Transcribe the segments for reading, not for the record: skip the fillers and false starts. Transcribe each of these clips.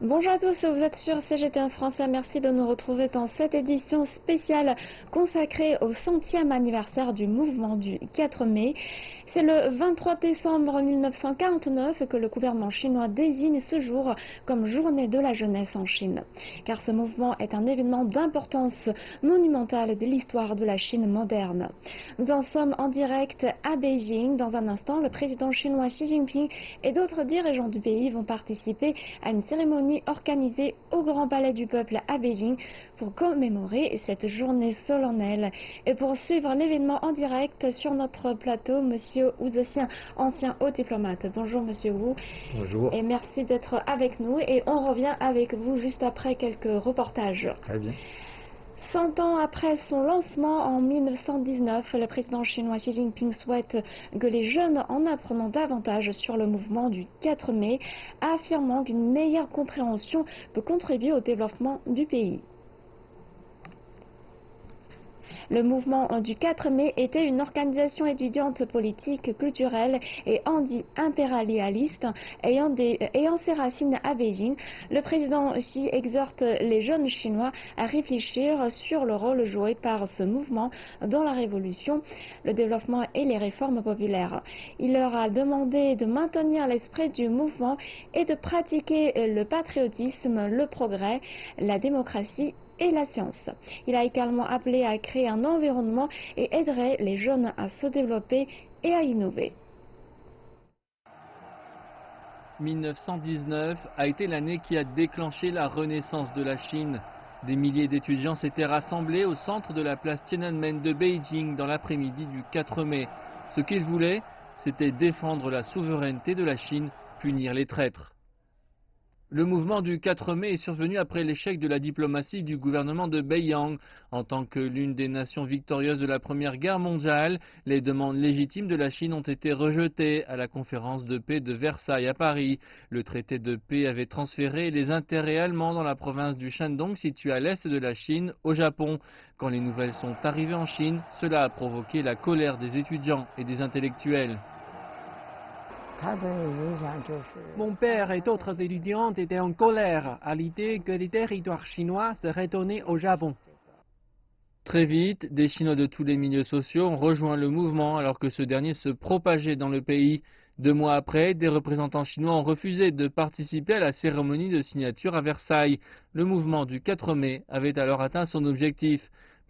Bonjour à tous, vous êtes sur CGT1 Français, merci de nous retrouver dans cette édition spéciale consacrée au 100e anniversaire du mouvement du 4 mai. C'est le 23 décembre 1949 que le gouvernement chinois désigne ce jour comme journée de la jeunesse en Chine. Car ce mouvement est un événement d'importance monumentale de l'histoire de la Chine moderne. Nous en sommes en direct à Beijing. Dans un instant, le président chinois Xi Jinping et d'autres dirigeants du pays vont participer à une cérémonie organisée au Grand Palais du Peuple à Beijing pour commémorer cette journée solennelle. Et pour suivre l'événement en direct sur notre plateau, Monsieur Wu Zexin, ancien haut diplomate. Bonjour Monsieur Wu. Bonjour. Et merci d'être avec nous. Et on revient avec vous juste après quelques reportages. Très bien. 100 ans après son lancement en 1919, le président chinois Xi Jinping souhaite que les jeunes en apprenant davantage sur le mouvement du 4 mai, affirmant qu'une meilleure compréhension peut contribuer au développement du pays. Le mouvement du 4 mai était une organisation étudiante politique, culturelle et anti-impérialiste ayant ses racines à Beijing. Le président Xi exhorte les jeunes Chinois à réfléchir sur le rôle joué par ce mouvement dans la révolution, le développement et les réformes populaires. Il leur a demandé de maintenir l'esprit du mouvement et de pratiquer le patriotisme, le progrès, la démocratie et la science. Il a également appelé à créer un environnement et aiderait les jeunes à se développer et à innover. 1919 a été l'année qui a déclenché la renaissance de la Chine. Des milliers d'étudiants s'étaient rassemblés au centre de la place Tiananmen de Beijing dans l'après-midi du 4 mai. Ce qu'ils voulaient, c'était défendre la souveraineté de la Chine, punir les traîtres. Le mouvement du 4 mai est survenu après l'échec de la diplomatie du gouvernement de Beiyang. En tant que l'une des nations victorieuses de la Première Guerre mondiale, les demandes légitimes de la Chine ont été rejetées à la conférence de paix de Versailles à Paris. Le traité de paix avait transféré les intérêts allemands dans la province du Shandong située à l'est de la Chine, au Japon. Quand les nouvelles sont arrivées en Chine, cela a provoqué la colère des étudiants et des intellectuels. Mon père et d'autres étudiants étaient en colère à l'idée que les territoires chinois seraient donnés au Japon. Très vite, des Chinois de tous les milieux sociaux ont rejoint le mouvement alors que ce dernier se propageait dans le pays. 2 mois après, des représentants chinois ont refusé de participer à la cérémonie de signature à Versailles. Le mouvement du 4 mai avait alors atteint son objectif.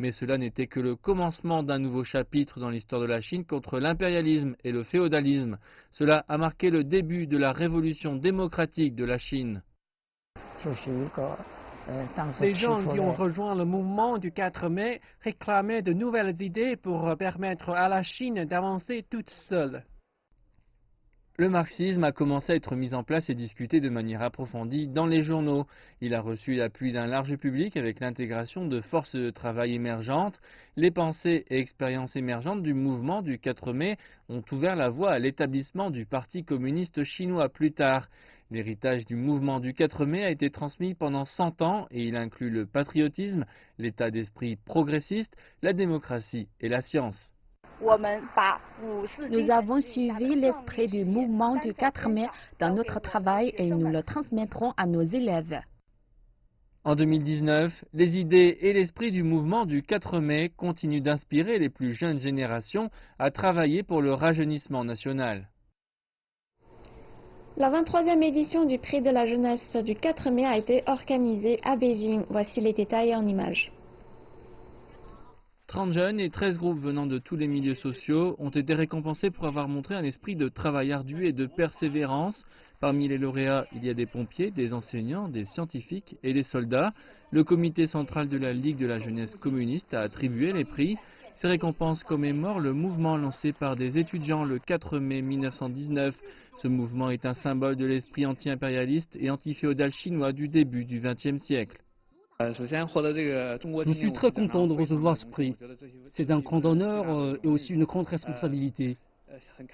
Mais cela n'était que le commencement d'un nouveau chapitre dans l'histoire de la Chine contre l'impérialisme et le féodalisme. Cela a marqué le début de la révolution démocratique de la Chine. Les gens qui ont rejoint le mouvement du 4 mai réclamaient de nouvelles idées pour permettre à la Chine d'avancer toute seule. Le marxisme a commencé à être mis en place et discuté de manière approfondie dans les journaux. Il a reçu l'appui d'un large public avec l'intégration de forces de travail émergentes. Les pensées et expériences émergentes du mouvement du 4 mai ont ouvert la voie à l'établissement du Parti communiste chinois plus tard. L'héritage du mouvement du 4 mai a été transmis pendant 100 ans et il inclut le patriotisme, l'état d'esprit progressiste, la démocratie et la science. Nous avons suivi l'esprit du mouvement du 4 mai dans notre travail et nous le transmettrons à nos élèves. En 2019, les idées et l'esprit du mouvement du 4 mai continuent d'inspirer les plus jeunes générations à travailler pour le rajeunissement national. La 23e édition du Prix de la jeunesse du 4 mai a été organisée à Beijing. Voici les détails en images. 30 jeunes et 13 groupes venant de tous les milieux sociaux ont été récompensés pour avoir montré un esprit de travail ardu et de persévérance. Parmi les lauréats, il y a des pompiers, des enseignants, des scientifiques et des soldats. Le comité central de la Ligue de la jeunesse communiste a attribué les prix. Ces récompenses commémorent le mouvement lancé par des étudiants le 4 mai 1919. Ce mouvement est un symbole de l'esprit anti-impérialiste et anti-féodal chinois du début du XXe siècle. Je suis très content de recevoir ce prix. C'est un grand honneur et aussi une grande responsabilité.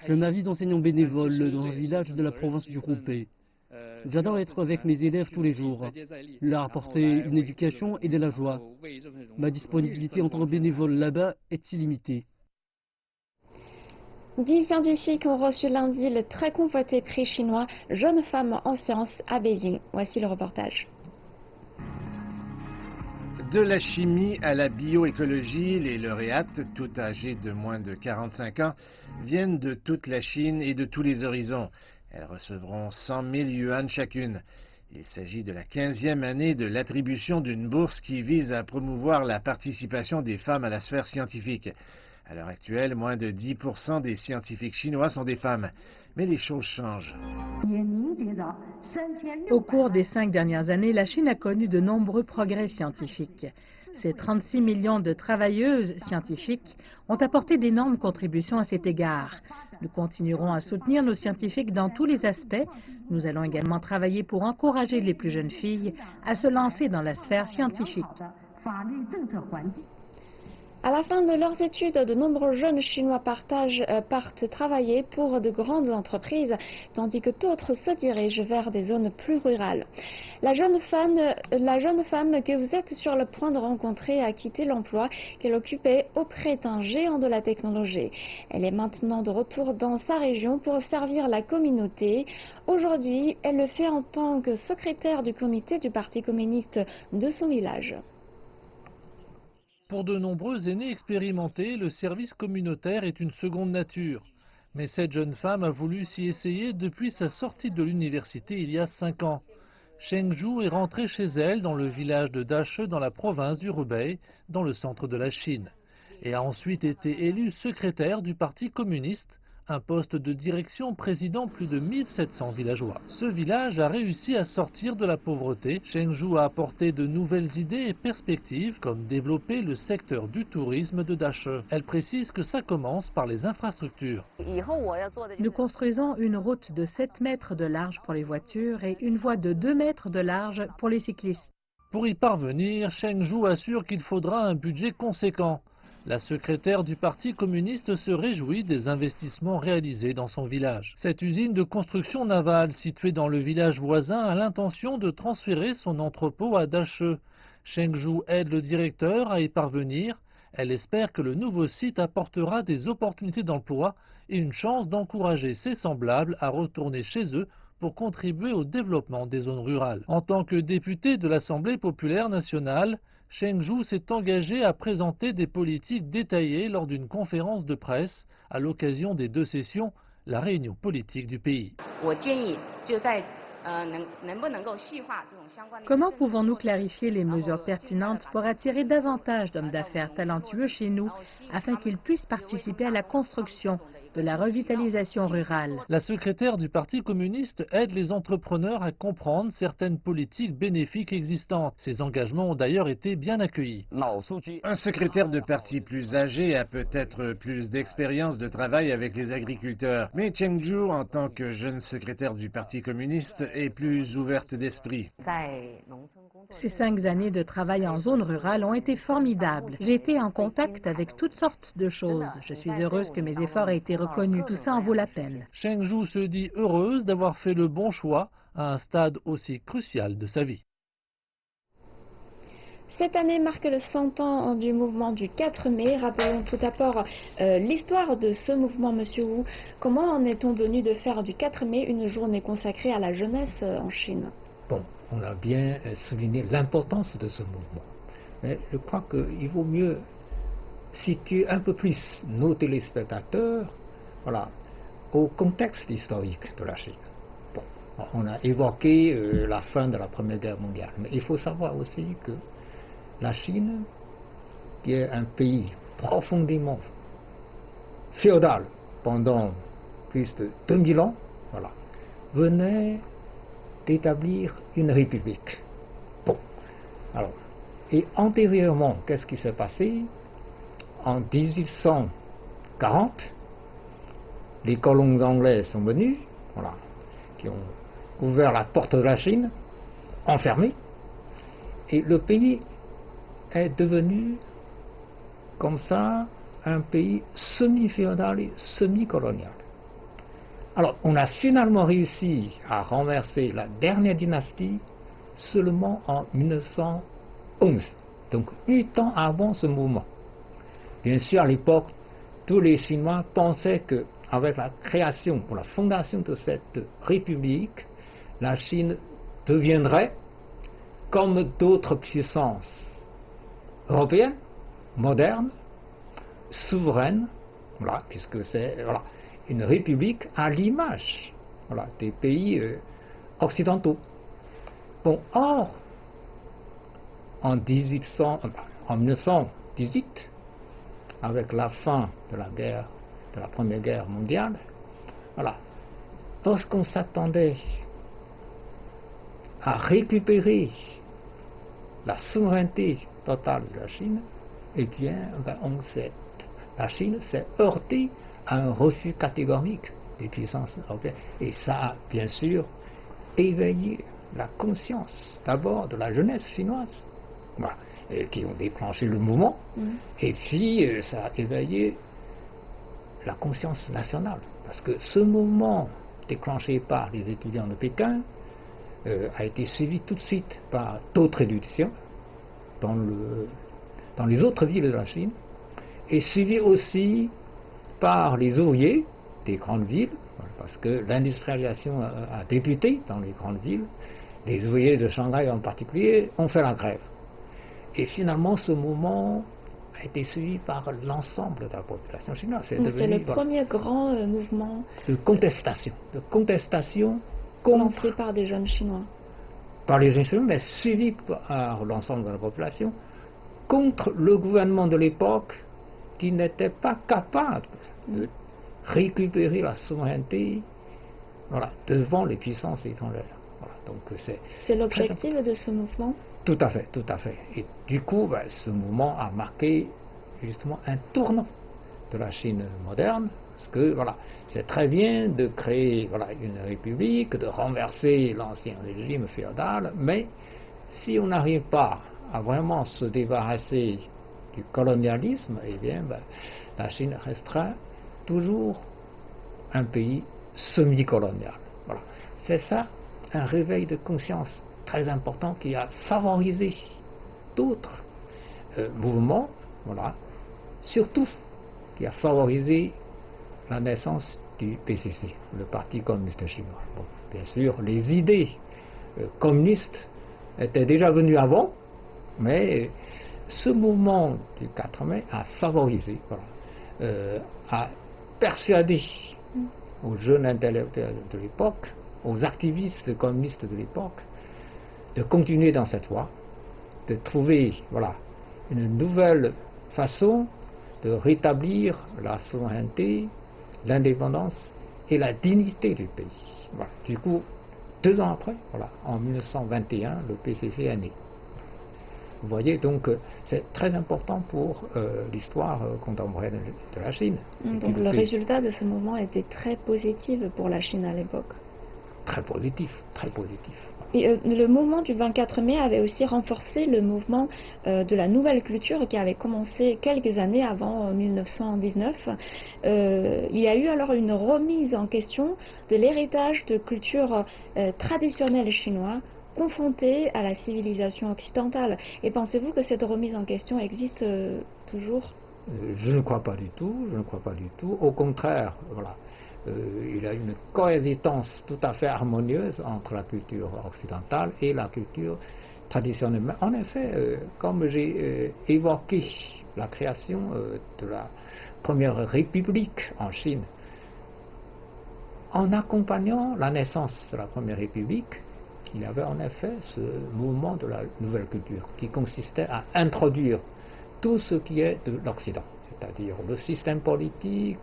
Je ma vie d'enseignant bénévole dans un village de la province du Hubei. J'adore être avec mes élèves tous les jours, leur apporter une éducation et de la joie. Ma disponibilité en tant que bénévole là-bas est illimitée. 10 scientifiques ont reçu lundi le très convoité prix chinois Jeune femme en sciences à Beijing. Voici le reportage. De la chimie à la bioécologie, les lauréates, toutes âgées de moins de 45 ans, viennent de toute la Chine et de tous les horizons. Elles recevront 100 000 yuan chacune. Il s'agit de la 15e année de l'attribution d'une bourse qui vise à promouvoir la participation des femmes à la sphère scientifique. À l'heure actuelle, moins de 10% des scientifiques chinois sont des femmes. Mais les choses changent. Au cours des 5 dernières années, la Chine a connu de nombreux progrès scientifiques. Ces 36 millions de travailleuses scientifiques ont apporté d'énormes contributions à cet égard. Nous continuerons à soutenir nos scientifiques dans tous les aspects. Nous allons également travailler pour encourager les plus jeunes filles à se lancer dans la sphère scientifique. À la fin de leurs études, de nombreux jeunes Chinois partent travailler pour de grandes entreprises, tandis que d'autres se dirigent vers des zones plus rurales. La jeune femme que vous êtes sur le point de rencontrer a quitté l'emploi qu'elle occupait auprès d'un géant de la technologie. Elle est maintenant de retour dans sa région pour servir la communauté. Aujourd'hui, elle le fait en tant que secrétaire du comité du Parti communiste de son village. Pour de nombreux aînés expérimentés, le service communautaire est une seconde nature. Mais cette jeune femme a voulu s'y essayer depuis sa sortie de l'université il y a 5 ans. Cheng Zhu est rentrée chez elle dans le village de Dache dans la province du Hubei, dans le centre de la Chine, et a ensuite été élue secrétaire du Parti communiste, un poste de direction présidant plus de 1700 villageois. Ce village a réussi à sortir de la pauvreté. Cheng Zhu a apporté de nouvelles idées et perspectives, comme développer le secteur du tourisme de Dache. Elle précise que ça commence par les infrastructures. Nous construisons une route de 7 mètres de large pour les voitures et une voie de 2 mètres de large pour les cyclistes. Pour y parvenir, Cheng Zhu assure qu'il faudra un budget conséquent. La secrétaire du Parti communiste se réjouit des investissements réalisés dans son village. Cette usine de construction navale située dans le village voisin a l'intention de transférer son entrepôt à Dache. Cheng Zhu aide le directeur à y parvenir. Elle espère que le nouveau site apportera des opportunités d'emploi et une chance d'encourager ses semblables à retourner chez eux pour contribuer au développement des zones rurales. En tant que député de l'Assemblée populaire nationale, Cheng Zhu s'est engagé à présenter des politiques détaillées lors d'une conférence de presse à l'occasion des 2 sessions, la réunion politique du pays. Comment pouvons-nous clarifier les mesures pertinentes pour attirer davantage d'hommes d'affaires talentueux chez nous afin qu'ils puissent participer à la construction de la revitalisation rurale? La secrétaire du Parti communiste aide les entrepreneurs à comprendre certaines politiques bénéfiques existantes. Ces engagements ont d'ailleurs été bien accueillis. Un secrétaire de parti plus âgé a peut-être plus d'expérience de travail avec les agriculteurs. Mais Cheng Zhu, en tant que jeune secrétaire du Parti communiste, est plus ouverte d'esprit. Ces 5 années de travail en zone rurale ont été formidables. J'ai été en contact avec toutes sortes de choses. Je suis heureuse que mes efforts aient été reconnus. Tout ça en vaut la peine. Cheng Zhu se dit heureuse d'avoir fait le bon choix à un stade aussi crucial de sa vie. Cette année marque le 100 ans du mouvement du 4 mai. Rappelons tout d'abord l'histoire de ce mouvement, Monsieur Wu. Comment en est-on venu de faire du 4 mai une journée consacrée à la jeunesse en Chine? Bon, on a bien souligné l'importance de ce mouvement. Mais je crois qu'il vaut mieux situer un peu plus nos téléspectateurs, voilà, au contexte historique de la Chine. Bon, on a évoqué la fin de la Première Guerre mondiale, mais il faut savoir aussi que la Chine, qui est un pays profondément féodal pendant plus de 2000 ans, voilà, venait d'établir une république. Bon, alors, et antérieurement, qu'est-ce qui s'est passé? En 1840, les colons anglais sont venus, voilà, qui ont ouvert la porte de la Chine, enfermé, et le pays est devenu, comme ça, un pays semi-féodal et semi-colonial. Alors, on a finalement réussi à renverser la dernière dynastie seulement en 1911, donc 8 ans avant ce mouvement. Bien sûr, à l'époque, tous les Chinois pensaient que avec la création, pour la fondation de cette république, la Chine deviendrait, comme d'autres puissances européennes, modernes, souveraines, voilà, puisque c'est voilà, une république à l'image voilà, des pays occidentaux. Bon, or, en 1918, avec la fin de la Première Guerre mondiale, voilà, lorsqu'on s'attendait à récupérer la souveraineté totale de la Chine, eh bien, la Chine s'est heurtée à un refus catégorique des puissances européennes. Et ça a, bien sûr, éveillé la conscience, d'abord, de la jeunesse chinoise, voilà, et qui ont déclenché le mouvement, et puis ça a éveillé la conscience nationale. Parce que ce mouvement déclenché par les étudiants de Pékin a été suivi tout de suite par d'autres étudiants dans les autres villes de la Chine, et suivi aussi par les ouvriers des grandes villes, parce que l'industrialisation a débuté dans les grandes villes. Les ouvriers de Shanghai en particulier ont fait la grève. Et finalement, ce mouvement a été suivi par l'ensemble de la population chinoise. C'est le premier grand mouvement de contestation lancé par des jeunes Chinois. Par les jeunes Chinois, mais suivi par l'ensemble de la population contre le gouvernement de l'époque qui n'était pas capable de récupérer la souveraineté voilà, devant les puissances étrangères. Voilà, donc c'est l'objectif de ce mouvement? Tout à fait, tout à fait. Et du coup, ce mouvement a marqué justement un tournant de la Chine moderne, parce que voilà, c'est très bien de créer voilà, une république, de renverser l'ancien régime féodal, mais si on n'arrive pas à vraiment se débarrasser du colonialisme, eh bien, la Chine restera toujours un pays semi-colonial. Voilà. C'est ça, un réveil de conscience très important qui a favorisé d'autres mouvements, voilà, surtout qui a favorisé la naissance du PCC, le Parti communiste chinois. Bon, bien sûr, les idées communistes étaient déjà venues avant, mais ce mouvement du 4 mai a favorisé, voilà, a persuadé aux jeunes intellectuels de l'époque, aux activistes communistes de l'époque, de continuer dans cette voie, de trouver voilà, une nouvelle façon de rétablir la souveraineté, l'indépendance et la dignité du pays. Voilà. Du coup, 2 ans après, voilà, en 1921, le PCC est né. Vous voyez, donc c'est très important pour l'histoire contemporaine de la Chine. Donc le résultat de ce mouvement était très positif pour la Chine à l'époque. Très positif, très positif. Et le mouvement du 24 mai avait aussi renforcé le mouvement de la nouvelle culture qui avait commencé quelques années avant 1919. Il y a eu alors une remise en question de l'héritage de culture traditionnelle chinoise confrontée à la civilisation occidentale. Et pensez-vous que cette remise en question existe toujours? Je ne crois pas du tout, je ne crois pas du tout. Au contraire, voilà. Il y a une coexistence tout à fait harmonieuse entre la culture occidentale et la culture traditionnelle. Mais en effet, comme j'ai évoqué la création de la première république en Chine, en accompagnant la naissance de la première république, il y avait en effet ce mouvement de la nouvelle culture qui consistait à introduire tout ce qui est de l'Occident. C'est-à-dire le système politique,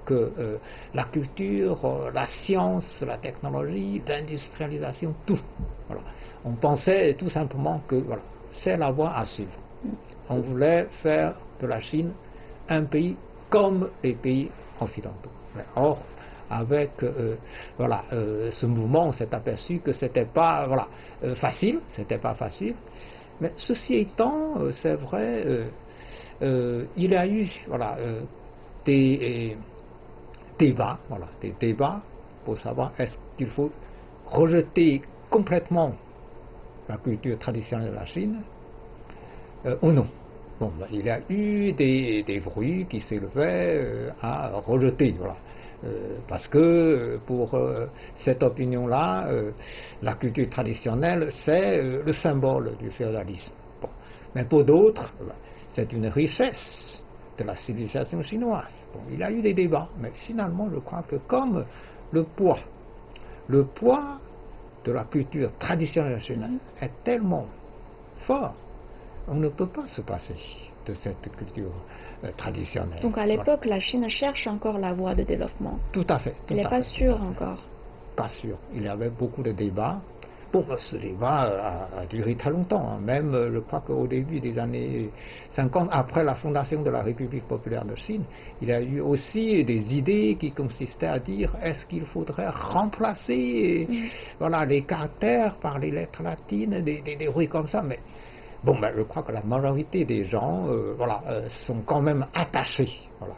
la culture, la science, la technologie, l'industrialisation, tout. Voilà. On pensait tout simplement que voilà, c'est la voie à suivre. On voulait faire de la Chine un pays comme les pays occidentaux. Mais or, avec voilà, ce mouvement, on s'est aperçu que c'était pas voilà, facile, c'était pas facile. Mais ceci étant, c'est vrai. Il y a eu voilà, des débats pour savoir est-ce qu'il faut rejeter complètement la culture traditionnelle de la Chine ou non. Bon, il y a eu des bruits qui s'élevaient à rejeter voilà, Parce que pour cette opinion-là, la culture traditionnelle, c'est le symbole du féodalisme. Bon. Mais pour d'autres, c'est une richesse de la civilisation chinoise. Bon, il y a eu des débats, mais finalement, je crois que comme le poids de la culture traditionnelle chinoise est tellement fort, on ne peut pas se passer de cette culture traditionnelle. Donc à l'époque, la Chine cherche encore la voie de développement. Tout à fait. Elle n'est pas sûre encore. Pas sûr. Il y avait beaucoup de débats. Bon, ce débat a duré très longtemps. Même, je crois qu'au début des années 50, après la fondation de la République populaire de Chine, il y a eu aussi des idées qui consistaient à dire est-ce qu'il faudrait remplacer voilà, les caractères par les lettres latines, des bruits comme ça. Mais bon, ben, je crois que la majorité des gens voilà, sont quand même attachés. Voilà.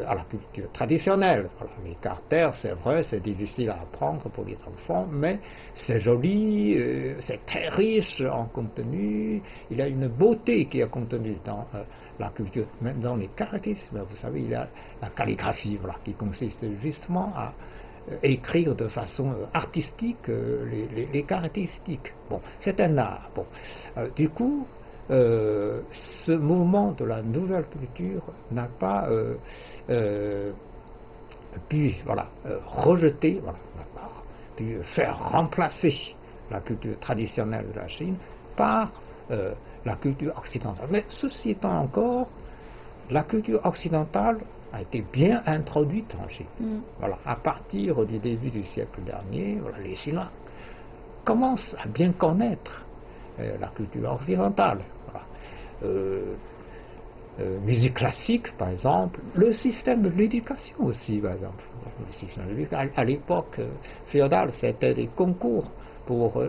À la culture traditionnelle. Voilà, les caractères, c'est vrai, c'est difficile à apprendre pour les enfants, mais c'est joli, c'est très riche en contenu, il y a une beauté qui est contenue dans la culture, même dans les caractéristiques. Vous savez, il y a la calligraphie, voilà, qui consiste justement à écrire de façon artistique les caractéristiques. Bon, c'est un art. Bon, du coup, ce mouvement de la nouvelle culture n'a pas pu rejeter, voilà, n'a pas pu faire remplacer la culture traditionnelle de la Chine par la culture occidentale. Mais ceci étant encore, la culture occidentale a été bien introduite en Chine. Voilà, à partir du début du siècle dernier, voilà, les Chinois commencent à bien connaître la culture occidentale. Musique classique, par exemple, le système de l'éducation aussi, par exemple. Le système de l'éducation, à l'époque féodale, c'était des concours pour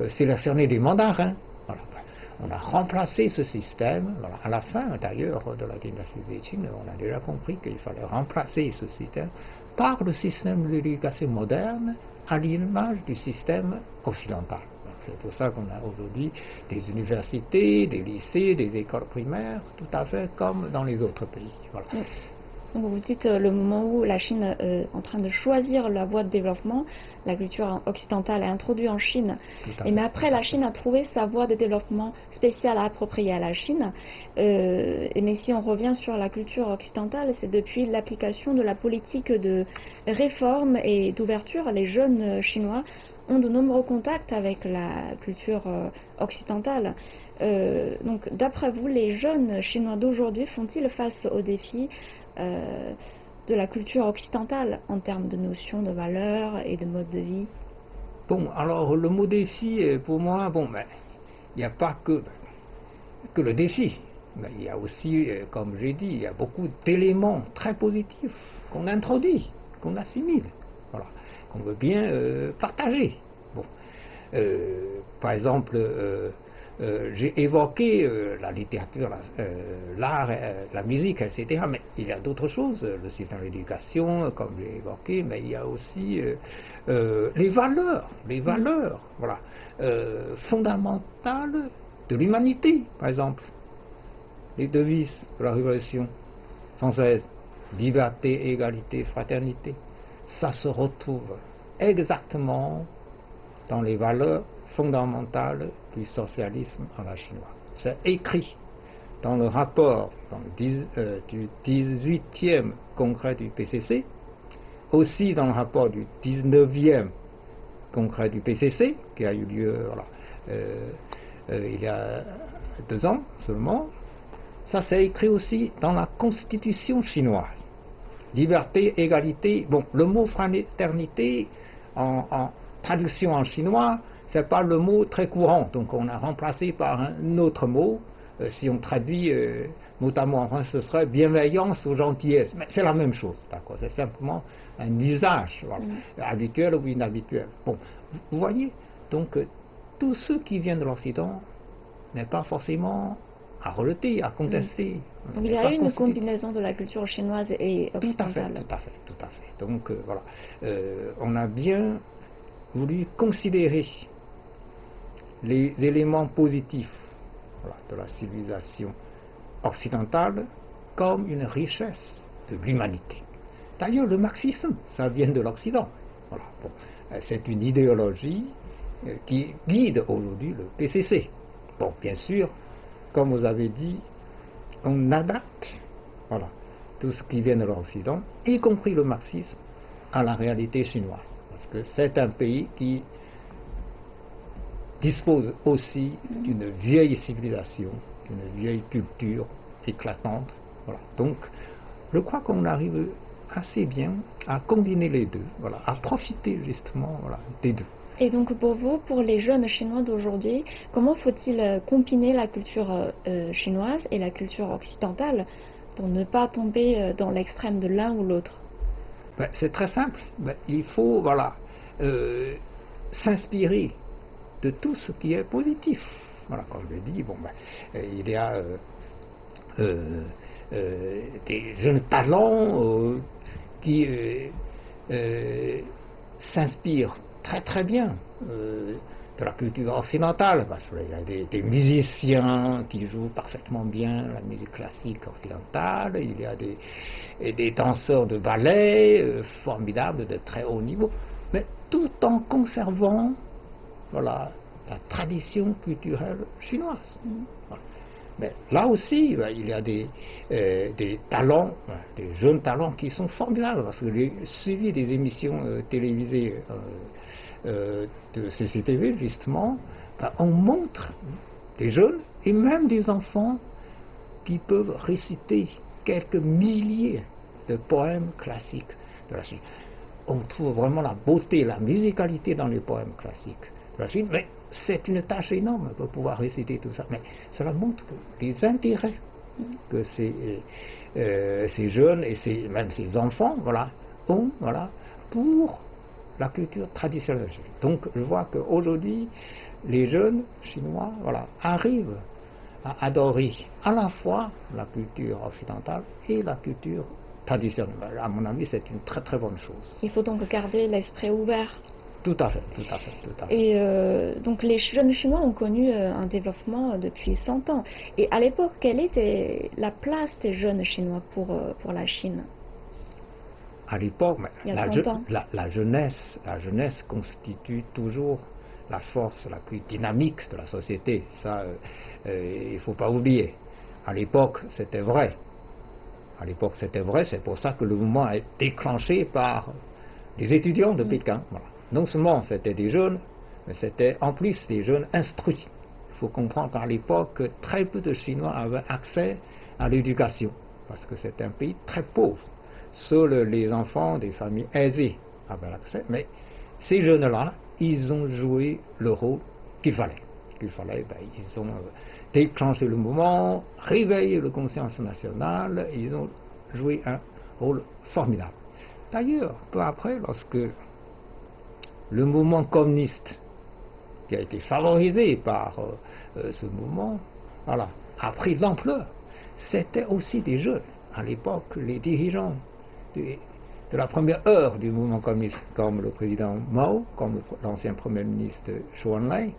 sélectionner des mandarins. Voilà. On a remplacé ce système. Voilà. À la fin, d'ailleurs, de la dynastie des Qing, on a déjà compris qu'il fallait remplacer ce système par le système de l'éducation moderne, à l'image du système occidental. C'est pour ça qu'on a aujourd'hui des universités, des lycées, des écoles primaires, tout à fait comme dans les autres pays. Voilà. Donc vous dites le moment où la Chine est en train de choisir la voie de développement, la culture occidentale est introduite en Chine. Mais après, la Chine a trouvé sa voie de développement spéciale appropriée à la Chine. Mais si on revient sur la culture occidentale, c'est depuis l'application de la politique de réforme et d'ouverture, les jeunes Chinois ont de nombreux contacts avec la culture occidentale. Donc, d'après vous, les jeunes Chinois d'aujourd'hui font-ils face aux défis de la culture occidentale en termes de notions de valeurs et de mode de vie? Bon, alors le mot défi, pour moi, bon, ben, il n'y a pas que le défi. Mais il y a aussi, comme j'ai dit, il y a beaucoup d'éléments très positifs qu'on introduit, qu'on assimile. Voilà. On veut bien partager. Bon. Par exemple, j'ai évoqué la littérature, l'art, la musique, etc. Mais il y a d'autres choses, le système de l'éducation, comme j'ai évoqué, mais il y a aussi les valeurs voilà, fondamentales de l'humanité, par exemple. Les devises de la Révolution française, liberté, égalité, fraternité. Ça se retrouve exactement dans les valeurs fondamentales du socialisme à la chinoise. C'est écrit dans le rapport du 18e congrès du PCC, aussi dans le rapport du 19e congrès du PCC, qui a eu lieu il y a 2 ans seulement. Ça, c'est écrit aussi dans la constitution chinoise. Liberté, égalité. Bon, le mot fraternité, en traduction en chinois, c'est pas le mot très courant. Donc, on a remplacé par un autre mot. Si on traduit mot à mot en français, ce serait bienveillance ou gentillesse. Mais c'est la même chose, d'accord. C'est simplement un usage, voilà, habituel ou inhabituel. Bon, vous voyez, donc, tout ce qui vient de l'Occident n'est pas forcément à rejeter, à contester. Donc il y a eu une combinaison de la culture chinoise et occidentale. Tout à fait. Donc voilà, on a bien voulu considérer les éléments positifs, voilà, de la civilisation occidentale comme une richesse de l'humanité. D'ailleurs, le marxisme, ça vient de l'Occident. Voilà. Bon. C'est une idéologie qui guide aujourd'hui le PCC. Bon, bien sûr, comme vous avez dit, on adapte voilà, tout ce qui vient de l'Occident, y compris le marxisme, à la réalité chinoise. Parce que c'est un pays qui dispose aussi d'une vieille civilisation, d'une vieille culture éclatante. Voilà. Donc, je crois qu'on arrive assez bien à combiner les deux, voilà, à profiter justement voilà, des deux. Et donc pour vous, pour les jeunes Chinois d'aujourd'hui, comment faut-il combiner la culture chinoise et la culture occidentale pour ne pas tomber dans l'extrême de l'un ou l'autre? Ben, c'est très simple. Ben, il faut voilà, s'inspirer de tout ce qui est positif. Voilà, comme je l'ai dit, bon, ben, il y a des jeunes talents qui s'inspirent très très bien de la culture occidentale, parce qu'il y a des musiciens qui jouent parfaitement bien la musique classique occidentale, il y a des danseurs de ballet formidables de très haut niveau, mais tout en conservant voilà, la tradition culturelle chinoise. Voilà. Mais là aussi, il y a des talents, des jeunes talents qui sont formidables, parce que j'ai suivi des émissions télévisées de CCTV, justement, on montre des jeunes et même des enfants qui peuvent réciter quelques milliers de poèmes classiques de la Chine. On trouve vraiment la beauté, la musicalité dans les poèmes classiques de la Chine, mais c'est une tâche énorme pour pouvoir réciter tout ça. Mais cela montre que les intérêts que ces jeunes et même ces enfants voilà, ont voilà, pour la culture traditionnelle. Donc je vois qu'aujourd'hui, les jeunes chinois voilà, arrivent à adorer à la fois la culture occidentale et la culture traditionnelle. À mon avis, c'est une très très bonne chose. Il faut donc garder l'esprit ouvert. Tout à fait, tout à fait, tout à fait. Et donc les jeunes Chinois ont connu un développement depuis 100 ans. Et à l'époque, quelle était la place des jeunes Chinois pour la Chine? À l'époque, la jeunesse constitue toujours la force la plus dynamique de la société. Ça, il ne faut pas oublier. À l'époque, c'était vrai. À l'époque, c'était vrai. C'est pour ça que le mouvement est déclenché par les étudiants de Pékin. Voilà. Non seulement c'était des jeunes, mais c'était en plus des jeunes instruits. Il faut comprendre qu'à l'époque, très peu de Chinois avaient accès à l'éducation, parce que c'était un pays très pauvre. Seuls les enfants des familles aisées avaient accès, mais ces jeunes-là, ils ont joué le rôle qu'il fallait. Ils ont déclenché le mouvement, réveillé la conscience nationale, ils ont joué un rôle formidable. D'ailleurs, peu après, lorsque le mouvement communiste, qui a été favorisé par ce mouvement, voilà, a pris de l'ampleur, c'était aussi des jeunes. À l'époque, les dirigeants de la première heure du mouvement communiste, comme le président Mao, comme l'ancien premier ministre Zhou Enlai,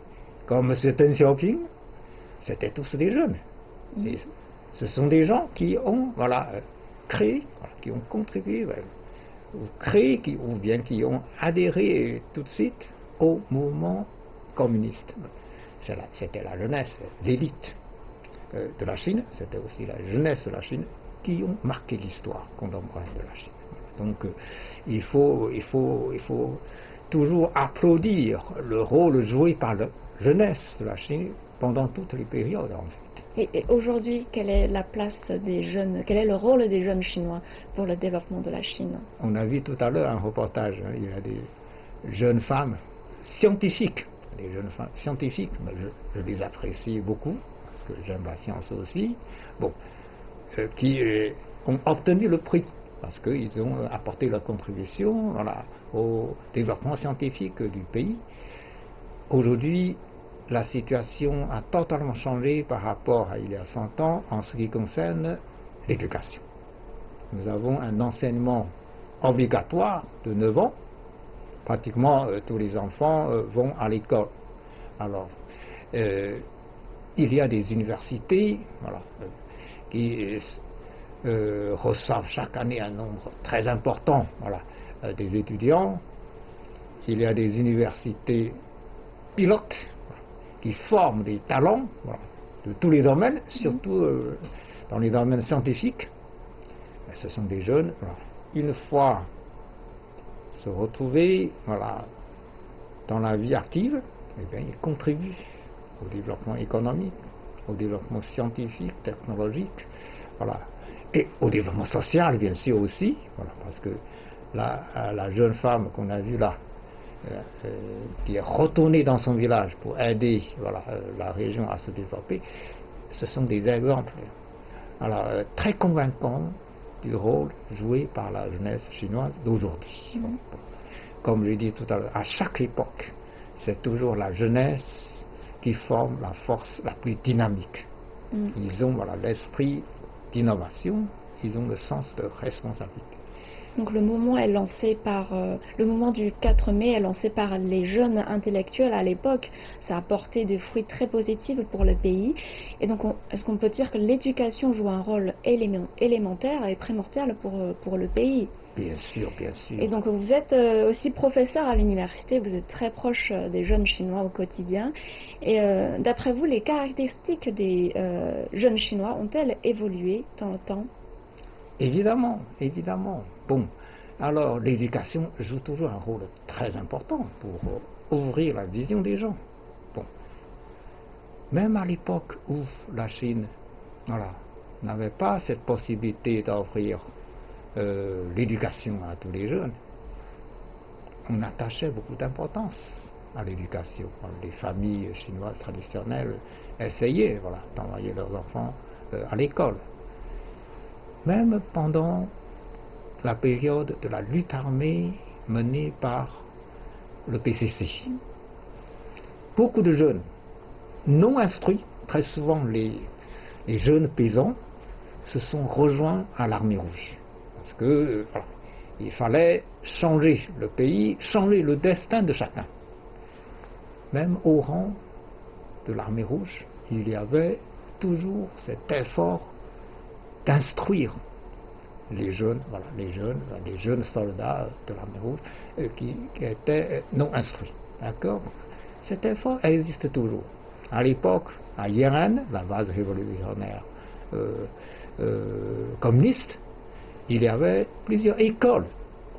comme M. Deng Xiaoping, c'était tous des jeunes. Et ce sont des gens qui ont voilà, créé, voilà, qui ont contribué, créé, ou bien qui ont adhéré tout de suite au mouvement communiste. C'était la jeunesse, l'élite de la Chine, c'était aussi la jeunesse de la Chine qui ont marqué l'histoire contemporaine de la Chine. Donc il faut toujours applaudir le rôle joué par la jeunesse de la Chine pendant toutes les périodes en fait. Et aujourd'hui, quelle est la place des jeunes, quel est le rôle des jeunes Chinois pour le développement de la Chine? On a vu tout à l'heure un reportage, il y a des jeunes femmes scientifiques, mais je les apprécie beaucoup, parce que j'aime la science aussi, bon, qui ont obtenu le prix, parce qu'ils ont apporté leur contribution voilà, au développement scientifique du pays. Aujourd'hui, la situation a totalement changé par rapport à il y a 100 ans en ce qui concerne l'éducation. Nous avons un enseignement obligatoire de 9 ans. Pratiquement tous les enfants vont à l'école. Alors, il y a des universités voilà, qui reçoivent chaque année un nombre très important, voilà, des étudiants. Il y a des universités pilotes qui forment des talents, voilà, de tous les domaines, surtout dans les domaines scientifiques. Et ce sont des jeunes, voilà, une fois se retrouver, voilà, dans la vie active, eh bien, ils contribuent au développement économique, au développement scientifique, technologique, voilà, et au développement social, bien sûr aussi, voilà, parce que la jeune femme qu'on a vue là, qui est retournée dans son village pour aider, voilà, la région à se développer, ce sont des exemples, alors, très convaincants du rôle joué par la jeunesse chinoise d'aujourd'hui. Bon. Comme je l'ai dit tout à l'heure, à chaque époque, c'est toujours la jeunesse qui forme la force la plus dynamique. Ils ont, voilà, l'esprit d'innovation, ils ont le sens de responsabilité. Donc le mouvement est lancé par le mouvement du 4 mai est lancé par les jeunes intellectuels à l'époque. Ça a porté des fruits très positifs pour le pays. Et donc est-ce qu'on peut dire que l'éducation joue un rôle élémentaire et primordial pour le pays? Bien sûr, bien sûr. Et donc vous êtes aussi professeur à l'université, vous êtes très proche des jeunes Chinois au quotidien. Et d'après vous, les caractéristiques des jeunes Chinois ont-elles évolué dans le temps? Évidemment, évidemment. Bon, alors l'éducation joue toujours un rôle très important pour ouvrir la vision des gens. Bon, même à l'époque où la Chine, voilà, n'avait pas cette possibilité d'offrir l'éducation à tous les jeunes, on attachait beaucoup d'importance à l'éducation. Les familles chinoises traditionnelles essayaient, voilà, d'envoyer leurs enfants à l'école. Même pendant la période de la lutte armée menée par le PCC, beaucoup de jeunes non instruits, très souvent les jeunes paysans, se sont rejoints à l'armée rouge. Parce que voilà, il fallait changer le pays, changer le destin de chacun. Même au rang de l'armée rouge, il y avait toujours cet effort d'instruire les jeunes, voilà, les jeunes soldats de l'armée rouge qui étaient non instruits. D'accord? Cet effort existe toujours. À l'époque, à Yeren, la base révolutionnaire communiste, il y avait plusieurs écoles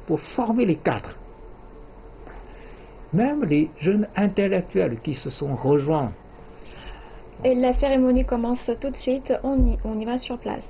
pour former les cadres. Même les jeunes intellectuels qui se sont rejoints. Et la cérémonie commence tout de suite, on y va sur place.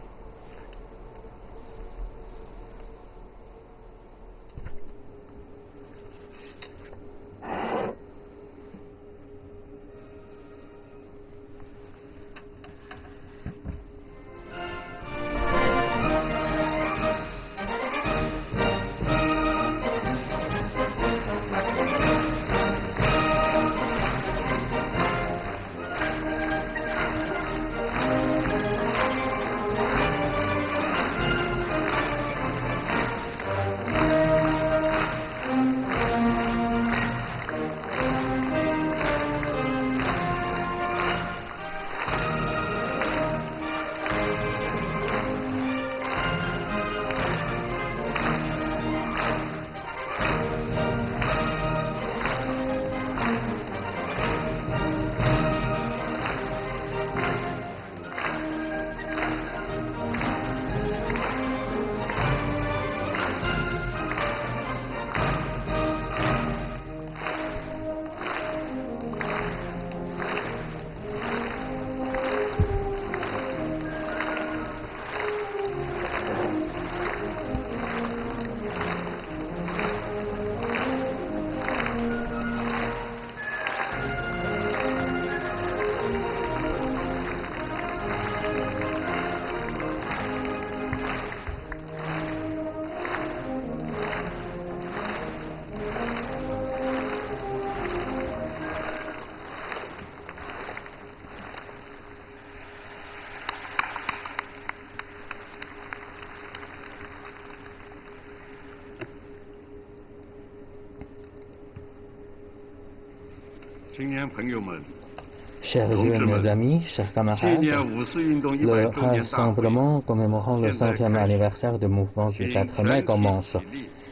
Chers jeunes amis, chers camarades, le rassemblement commémorant le 100e anniversaire du mouvement du 4 mai commence.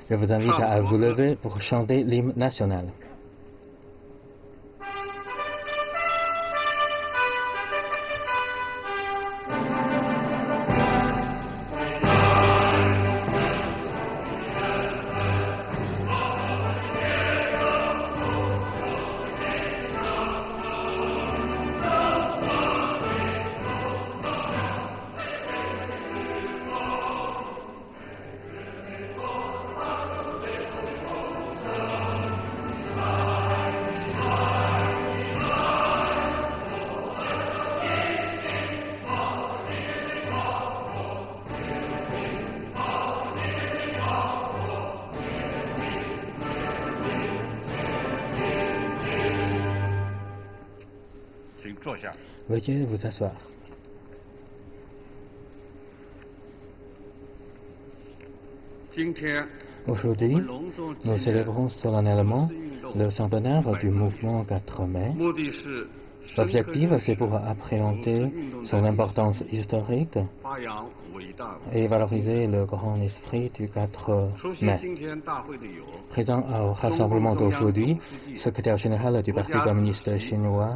Je vous invite à vous lever pour chanter l'hymne national. Veuillez vous asseoir. Aujourd'hui, nous célébrons solennellement le centenaire du mouvement 4 mai. L'objectif, c'est pour appréhender son importance historique et valoriser le grand esprit du 4 mai. Présent au rassemblement d'aujourd'hui, secrétaire général du Parti communiste chinois,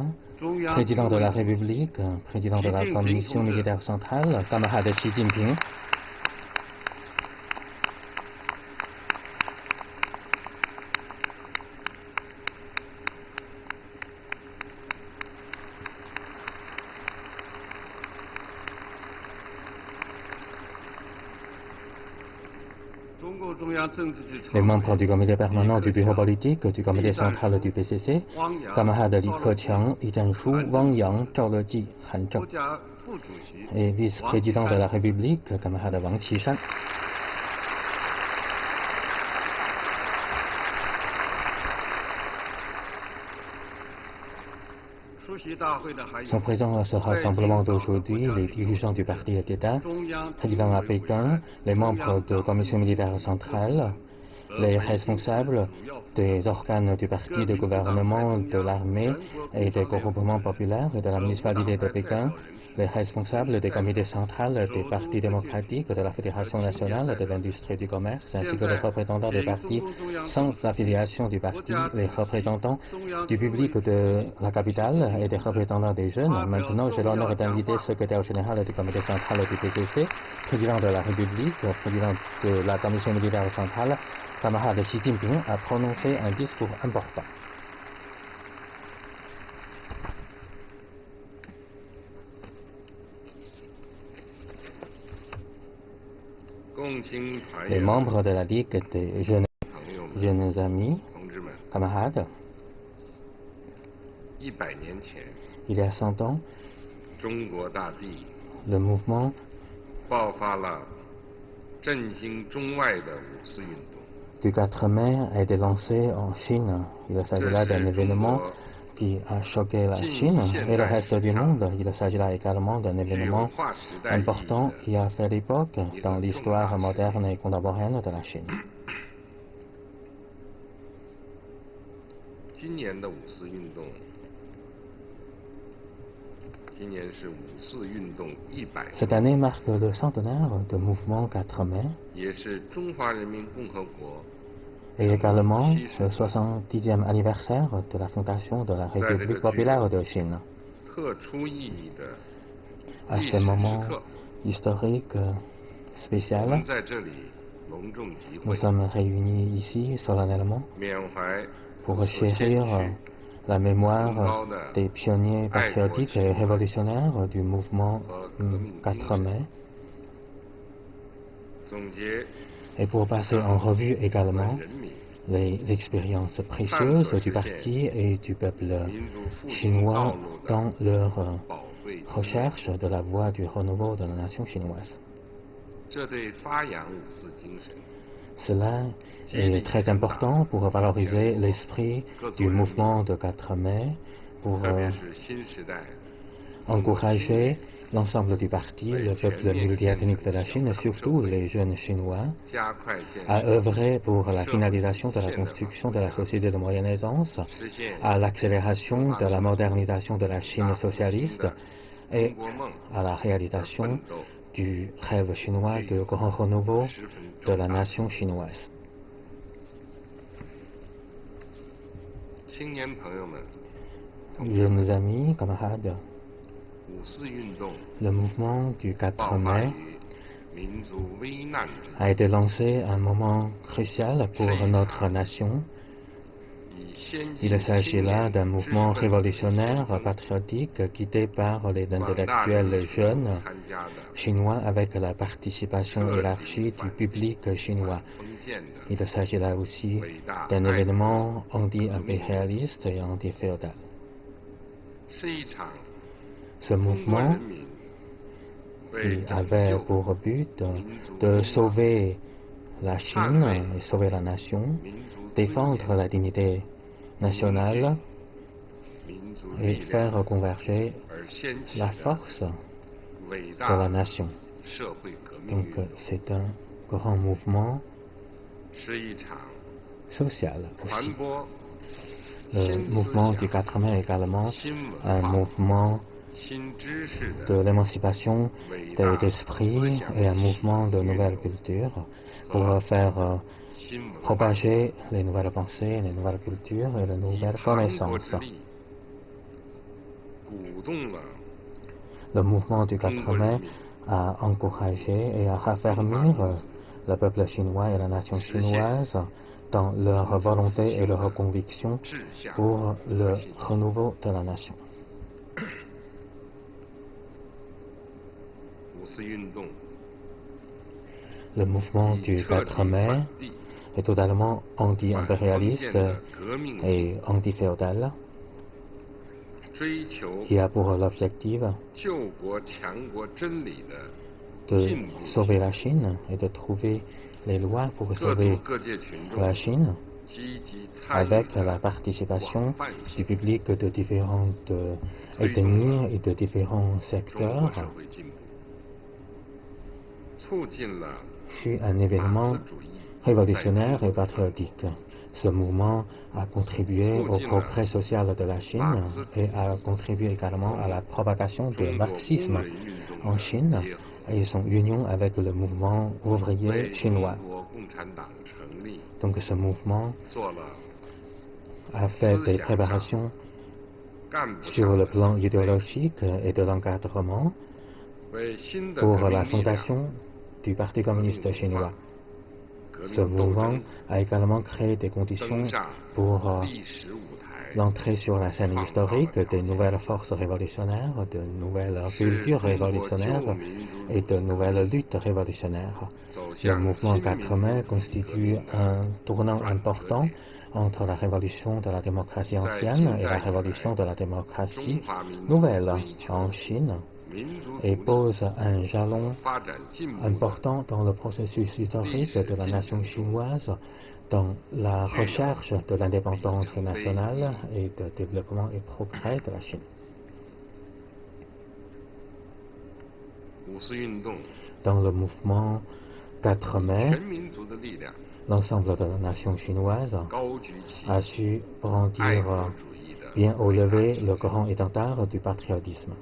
président de la République, président de la Commission militaire centrale, camarade Xi Jinping. Les membres du comité permanent du bureau politique, du comité central du PCC, camarades Li Keqiang, Li Zhanshu, Wang Yang, Zhao Leji, Han Zheng, et vice-président de la République, camarade Wang Qishan. Sont présents à ce rassemblement d'aujourd'hui les dirigeants du parti d'État, président à Pékin, les membres de la Commission militaire centrale, les responsables des organes du parti de gouvernement, de l'armée et des groupements populaires et de la municipalité de Pékin, les responsables des comités centrales des partis démocratiques, de la Fédération nationale de l'industrie et du commerce, ainsi que les représentants des partis sans affiliation du parti, les représentants du public de la capitale et des représentants des jeunes. Maintenant, j'ai l'honneur d'inviter le secrétaire général du comité central du PCC, président de la République, président de la Commission militaire centrale, camarade Xi Jinping, à prononcer un discours important. Les membres de la Ligue des jeunes amis, camarades, il y a 100 ans, le mouvement du 4 mai a été lancé en Chine. Il s'agit là d'un événement qui a choqué la Chine et le reste du monde. Il s'agit là également d'un événement important qui a fait l'époque dans l'histoire moderne et contemporaine de la Chine. Cette année marque le centenaire du mouvement 4 mai et également le 70e anniversaire de la fondation de la République populaire de Chine. À ce moment historique spécial, nous sommes réunis ici solennellement pour chérir la mémoire des pionniers patriotiques et révolutionnaires du mouvement 4 mai et pour passer en revue également les expériences précieuses du parti et du peuple chinois dans leur recherche de la voie du renouveau de la nation chinoise. Cela est très important pour valoriser l'esprit du mouvement de 4 mai, pour encourager l'ensemble du parti, le peuple multiethnique de la Chine, surtout les jeunes Chinois, à œuvrer pour la finalisation de la construction de la société de moyenne aisance, à l'accélération de la modernisation de la Chine socialiste et à la réalisation du rêve chinois de grand renouveau de la nation chinoise. Jeunes amis, camarades, le mouvement du 4 mai a été lancé à un moment crucial pour notre nation. Il s'agit là d'un mouvement révolutionnaire, patriotique, guidé par les intellectuels jeunes chinois avec la participation élargie du public chinois. Il s'agit là aussi d'un événement anti-impérialiste et anti-féodal. Ce mouvement, qui avait pour but de sauver la Chine et sauver la nation, défendre la dignité nationale et faire converger la force de la nation. Donc c'est un grand mouvement social aussi. Le mouvement du 4 mai est également un mouvement de l'émancipation des esprits et un mouvement de nouvelle culture pour faire propager les nouvelles pensées, les nouvelles cultures et les nouvelles connaissances. Le mouvement du 4 mai a encouragé et a raffermi le peuple chinois et la nation chinoise dans leur volonté et leur conviction pour le renouveau de la nation. Le mouvement du 4 mai est totalement anti-impérialiste et anti-féodal, qui a pour l'objectif de sauver la Chine et de trouver les lois pour sauver la Chine avec la participation du public de différentes ethnies et de différents secteurs. Fut un événement révolutionnaire et patriotique. Ce mouvement a contribué au progrès social de la Chine et a contribué également à la propagation du marxisme en Chine et son union avec le mouvement ouvrier chinois. Donc ce mouvement a fait des préparations sur le plan idéologique et de l'encadrement pour la fondation du Parti communiste chinois. Ce mouvement a également créé des conditions pour l'entrée sur la scène historique de nouvelles forces révolutionnaires, de nouvelles cultures révolutionnaires et de nouvelles luttes révolutionnaires. Le mouvement 4 mai constitue un tournant important entre la révolution de la démocratie ancienne et la révolution de la démocratie nouvelle en Chine et pose un jalon important dans le processus historique de la nation chinoise dans la recherche de l'indépendance nationale et de développement et progrès de la Chine. Dans le mouvement 4 mai, l'ensemble de la nation chinoise a su brandir bien au lever le grand étendard du patriotisme.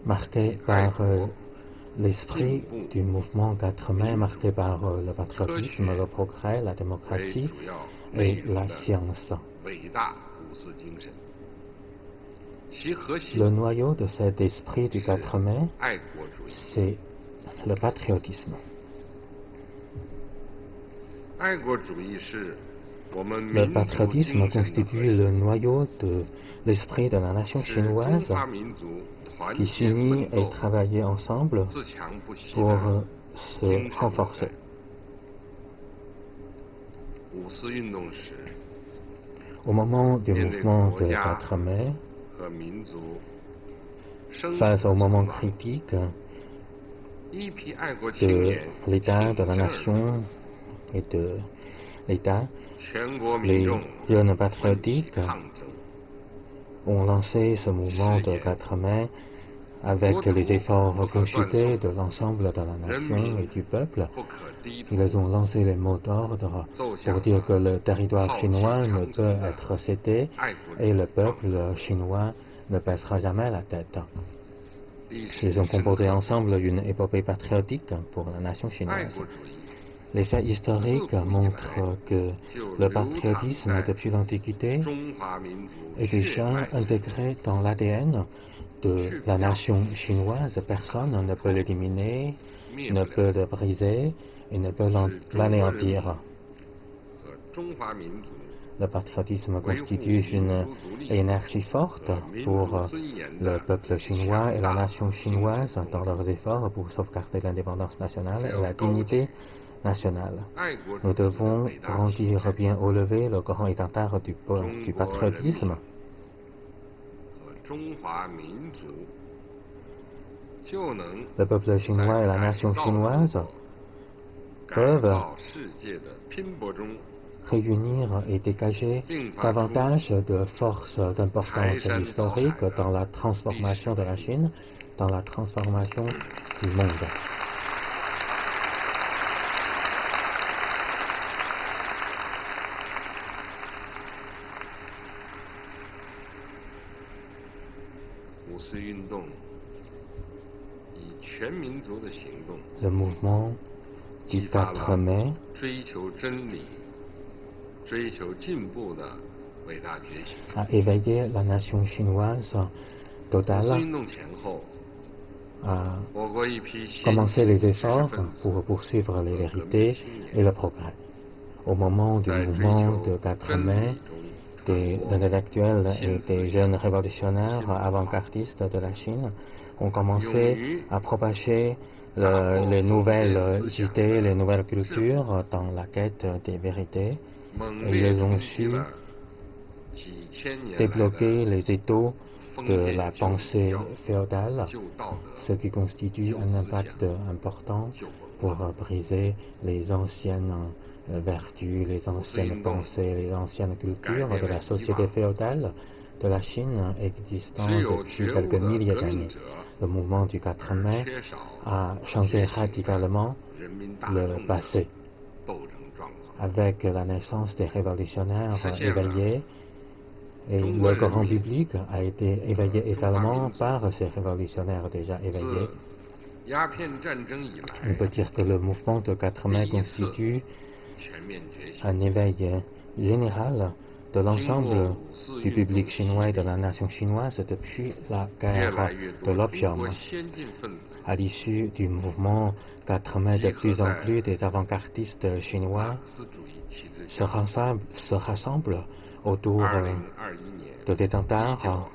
Marqué par l'esprit du mouvement 4 mai, marqué par le patriotisme, le progrès, la démocratie et la science. Le noyau de cet esprit du 4 mai, c'est le patriotisme. Le patriotisme constitue le noyau de l'esprit de la nation chinoise qui s'unit et travaille ensemble pour se renforcer. Au moment du mouvement de 4 mai, face au moment critique de l'État, de la nation et de l'État, les jeunes patriotiques ont lancé ce mouvement de 4 mai avec les efforts conjugués de l'ensemble de la nation et du peuple. Ils ont lancé les mots d'ordre pour dire que le territoire chinois ne peut être cédé et le peuple chinois ne baissera jamais la tête. Ils ont composé ensemble une épopée patriotique pour la nation chinoise. Les faits historiques montrent que le patriotisme, depuis l'Antiquité, est déjà intégré dans l'ADN de la nation chinoise. Personne ne peut l'éliminer, ne peut le briser et ne peut l'anéantir. Le patriotisme constitue une énergie forte pour le peuple chinois et la nation chinoise dans leurs efforts pour sauvegarder l'indépendance nationale et la dignité nationale. Nous devons grandir bien au lever le grand étendard du patriotisme. Le peuple chinois et la nation chinoise peuvent réunir et dégager davantage de force d'importance historique dans la transformation de la Chine, dans la transformation du monde. Le mouvement du 4 mai a éveillé la nation chinoise totale, a commencé les efforts pour poursuivre les vérités et le progrès. Au moment du mouvement de 4 mai, des intellectuels et des jeunes révolutionnaires avant-gardistes de la Chine ont commencé à propager les nouvelles idées, les nouvelles cultures dans la quête des vérités. Et ils ont su débloquer les étaux de la pensée féodale, ce qui constitue un impact important pour briser les anciennes vertus, les anciennes pensées, les anciennes cultures de la société féodale de la Chine existant depuis quelques milliers d'années. Le mouvement du 4 mai a changé radicalement le passé. Avec la naissance des révolutionnaires éveillés, et le grand public a été éveillé également par ces révolutionnaires déjà éveillés. On peut dire que le mouvement de 4 mai constitue un éveil général de l'ensemble du public chinois et de la nation chinoise depuis la guerre de l'opium. À l'issue du mouvement 4 mai, de plus en plus des avant-gardistes chinois se rassemblent autour de l'étendard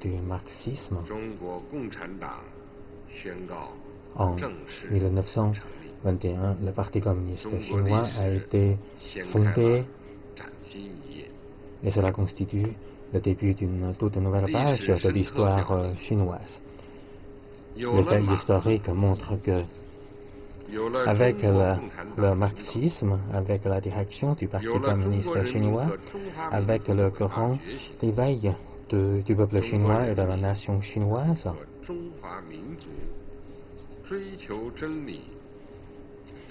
du marxisme. En 1921, le Parti communiste chinois a été fondé et cela constitue le début d'une toute nouvelle page de l'histoire chinoise. Les faits historiques montrent que avec le marxisme, avec la direction du Parti communiste chinois, avec le grand éveil du peuple chinois et de la nation chinoise,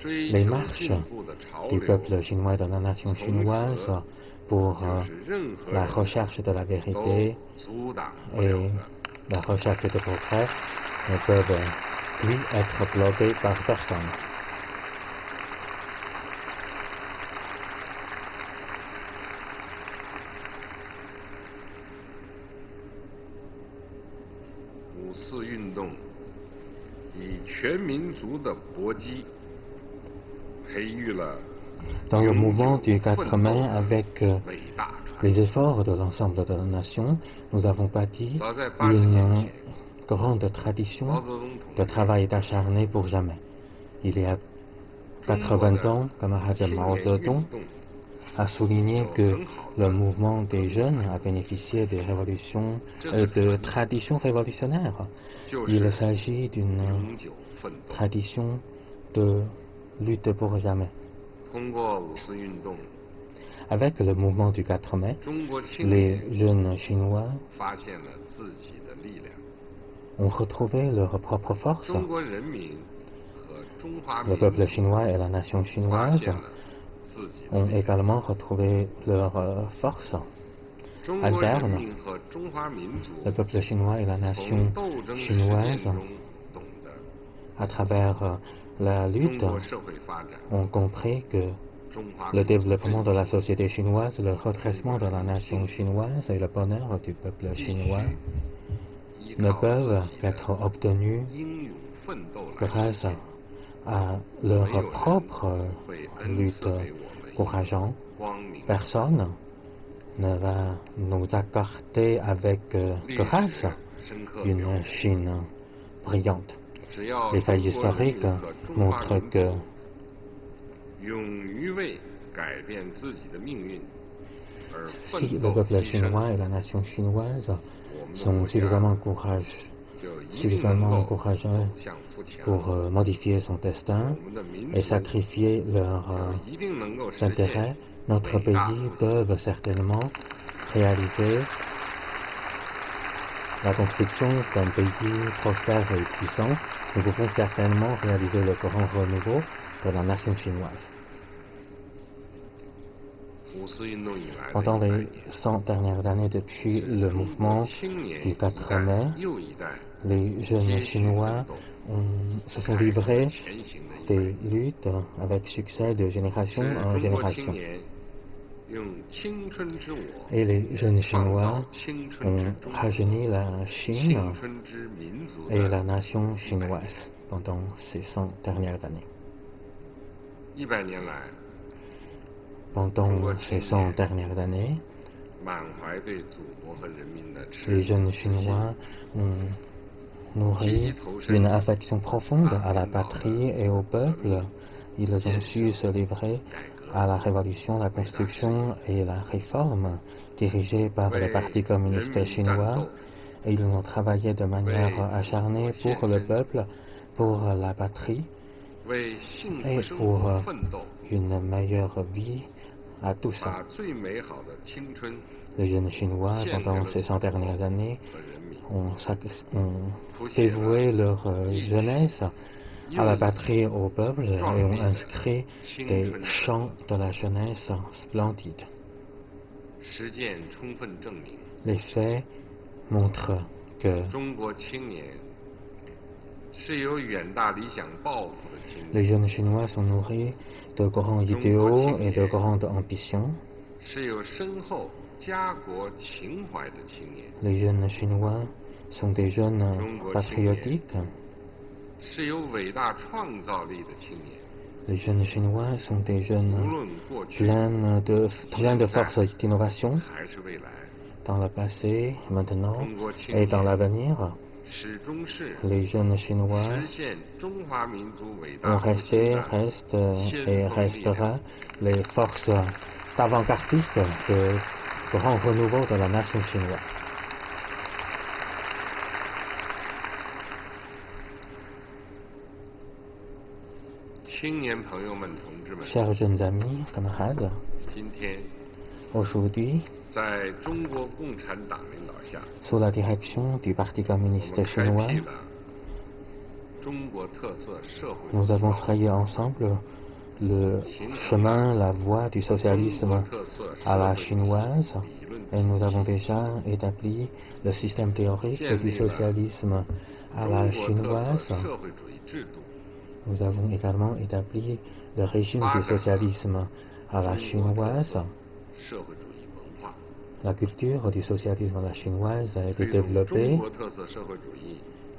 les marches du peuple chinois et de la nation chinoise pour la recherche de la vérité et la recherche de progrès ne peuvent plus être bloquées par personne. Dans le mouvement du 4 mai, avec les efforts de l'ensemble de la nation, nous avons bâti une grande tradition de travail acharné pour jamais. Il y a 80 ans, camarade Mao Zedong a souligné que le mouvement des jeunes a bénéficié des révolutions, de traditions révolutionnaires. Il s'agit d'une tradition de lutte pour jamais. Avec le mouvement du 4 mai, les jeunes Chinois ont retrouvé leur propre force. Le peuple chinois et la nation chinoise ont également retrouvé leur force interne. Le peuple chinois et la nation chinoise, à travers la lutte, ont compris que le développement de la société chinoise, le redressement de la nation chinoise et le bonheur du peuple chinois ne peuvent être obtenus grâce à leur propre lutte courageuse. Personne ne va nous accorder avec grâce une Chine brillante. Les faits historiques montrent que si le peuple chinois et la nation chinoise sont suffisamment courageux pour modifier son destin et sacrifier leurs intérêts, notre pays peut certainement réaliser la construction d'un pays prospère et puissant. Nous pouvons certainement réaliser le grand renouveau de la nation chinoise. Pendant les 100 dernières années depuis le mouvement du 4 mai, les jeunes Chinois se sont livrés des luttes avec succès de génération en génération. Et les jeunes Chinois ont rajeuni la Chine et la nation chinoise pendant ces 100 dernières années. Pendant ces 100 dernières années, les jeunes Chinois ont nourri une affection profonde à la patrie et au peuple. Ils ont su se livrer à la révolution, la construction et la réforme dirigée par le Parti communiste chinois. Et ils ont travaillé de manière acharnée pour le peuple, pour la patrie et pour une meilleure vie à tous. Les jeunes Chinois, pendant ces 100 dernières années, ont dévoué leur jeunesse à la patrie et au peuple et ont inscrit des chants de la jeunesse splendides. Les faits montrent que les jeunes Chinois sont nourris de grands idéaux et de grandes ambitions. Les jeunes Chinois sont des jeunes patriotiques. Les jeunes Chinois sont des jeunes pleins de force et d'innovation dans le passé, maintenant et dans l'avenir. Les jeunes Chinois ont resté, restent et restera les forces avant-gardistes de grand renouveau de la nation chinoise. Chers jeunes amis, camarades, aujourd'hui, sous la direction du Parti communiste chinois, nous avons frayé ensemble le chemin, la voie du socialisme à la chinoise, et nous avons déjà établi le système théorique du socialisme à la chinoise. Nous avons également établi le régime du socialisme à la chinoise. La culture du socialisme à la chinoise a été développée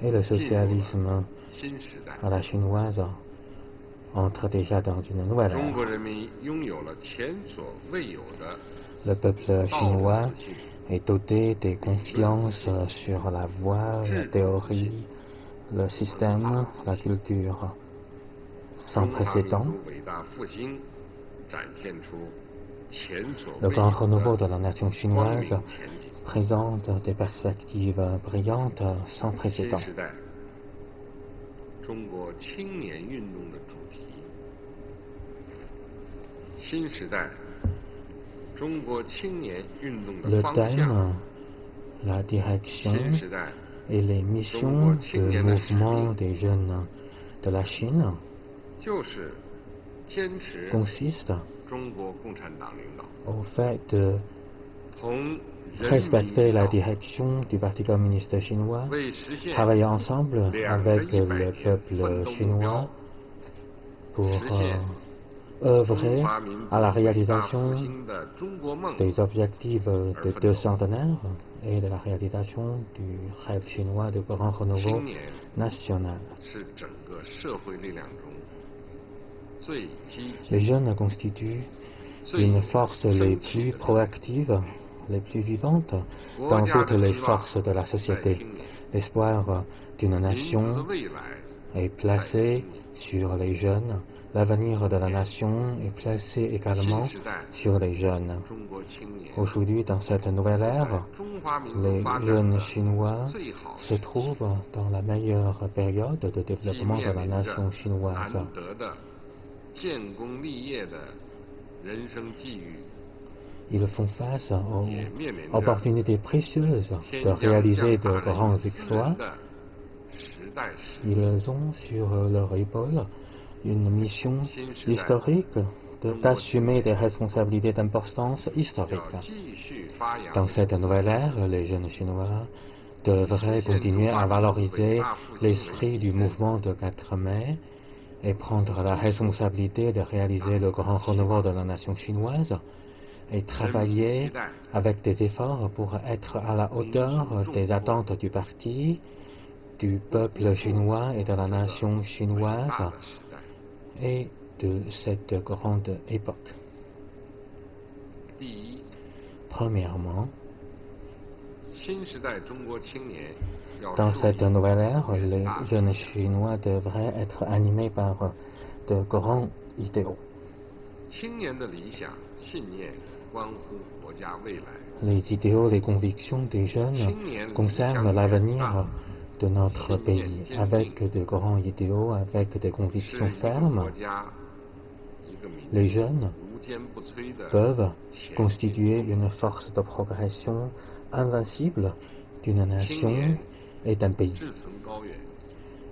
et le socialisme à la chinoise entre déjà dans une nouvelle ère. Le peuple chinois est doté de confiance sur la voie, la théorie, le système, la culture sans précédent. Le grand renouveau de la nation chinoise présente des perspectives brillantes sans précédent. Le thème, la direction et les missions du mouvement des jeunes de la Chine consistent au fait de respecter la direction du Parti communiste chinois, travailler ensemble avec le peuple chinois pour œuvrer à la réalisation des objectifs de 2 centenaires et de la réalisation du rêve chinois de grand renouveau national. Les jeunes constituent une force les plus proactives, les plus vivantes dans toutes les forces de la société. L'espoir d'une nation est placé sur les jeunes. L'avenir de la nation est placé également sur les jeunes. Aujourd'hui, dans cette nouvelle ère, les jeunes Chinois se trouvent dans la meilleure période de développement de la nation chinoise. Ils font face aux opportunités précieuses de réaliser de grands exploits. Ils ont sur leur épaule une mission historique d'assumer des responsabilités d'importance historique. Dans cette nouvelle ère, les jeunes Chinois devraient continuer à valoriser l'esprit du mouvement de 4 mai et prendre la responsabilité de réaliser le grand renouveau de la nation chinoise et travailler avec des efforts pour être à la hauteur des attentes du parti, du peuple chinois et de la nation chinoise et de cette grande époque. Premièrement, dans cette nouvelle ère, les jeunes Chinois devraient être animés par de grands idéaux. Les idéaux, les convictions des jeunes concernent l'avenir de notre pays, avec de grands idéaux, avec des convictions fermes. Les jeunes peuvent constituer une force de progression invincible d'une nation et d'un pays.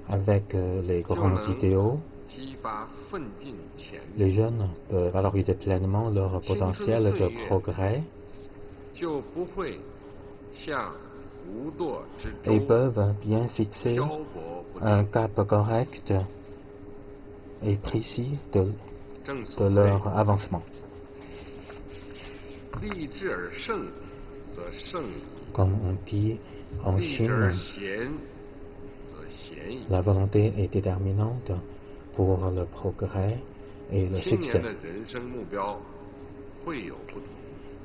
Avec les grands idéaux, les jeunes peuvent valoriser pleinement leur potentiel de progrès et peuvent bien fixer un cap correct et précis de leur avancement. Comme on dit en Chine, la volonté est déterminante pour le progrès et le succès.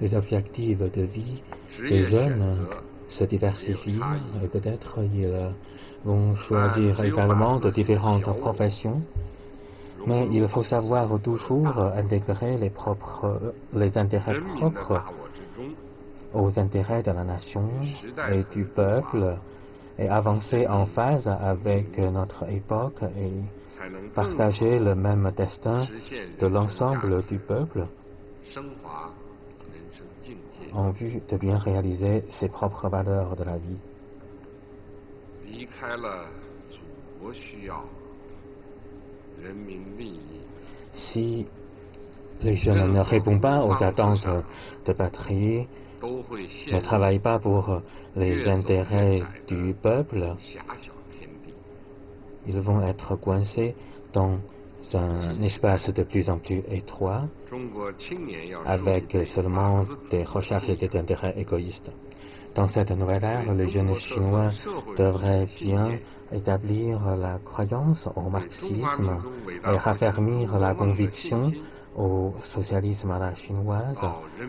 Les objectifs de vie des jeunes se diversifient et peut-être ils vont choisir également de différentes professions, mais il faut savoir toujours intégrer les intérêts propres aux intérêts de la nation et du peuple et avancer en phase avec notre époque et partager le même destin de l'ensemble du peuple en vue de bien réaliser ses propres valeurs de la vie. Si les jeunes ne répondent pas aux attentes de patrie, ne travaillent pas pour les intérêts du peuple, ils vont être coincés dans un espace de plus en plus étroit, avec seulement des recherches et des intérêts égoïstes. Dans cette nouvelle ère, les jeunes Chinois devraient bien établir la croyance au marxisme et raffermir la conviction au socialisme à la chinoise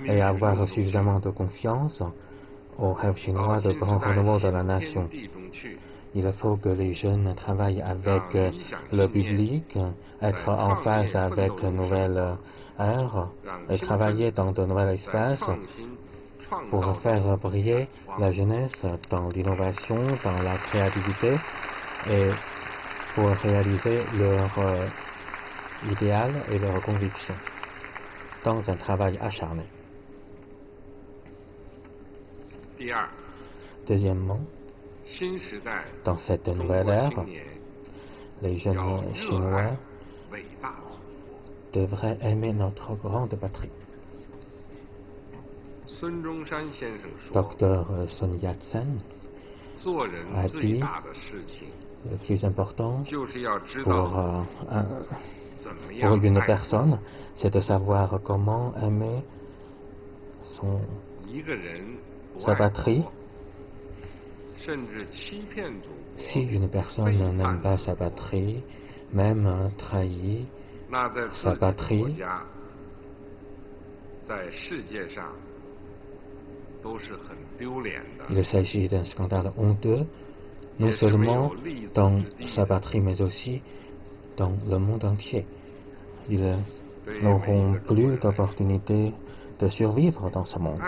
et avoir suffisamment de confiance au rêve chinois de grand renouveau de la nation. Il faut que les jeunes travaillent avec le public, être en phase avec une nouvelle ère et travailler dans de nouveaux espaces pour faire briller la jeunesse dans l'innovation, dans la créativité et pour réaliser leur idéal et leurs convictions dans un travail acharné. Deuxièmement, dans cette nouvelle ère, les jeunes Chinois devraient aimer notre grande patrie. Docteur Sun Yat-sen a dit le plus important pour une personne, c'est de savoir comment aimer sa patrie. Si une personne n'aime pas sa patrie, même trahit sa patrie, il s'agit d'un scandale honteux, non seulement dans sa patrie, mais aussi dans le monde entier. Ils n'auront plus d'opportunité de survivre dans ce monde.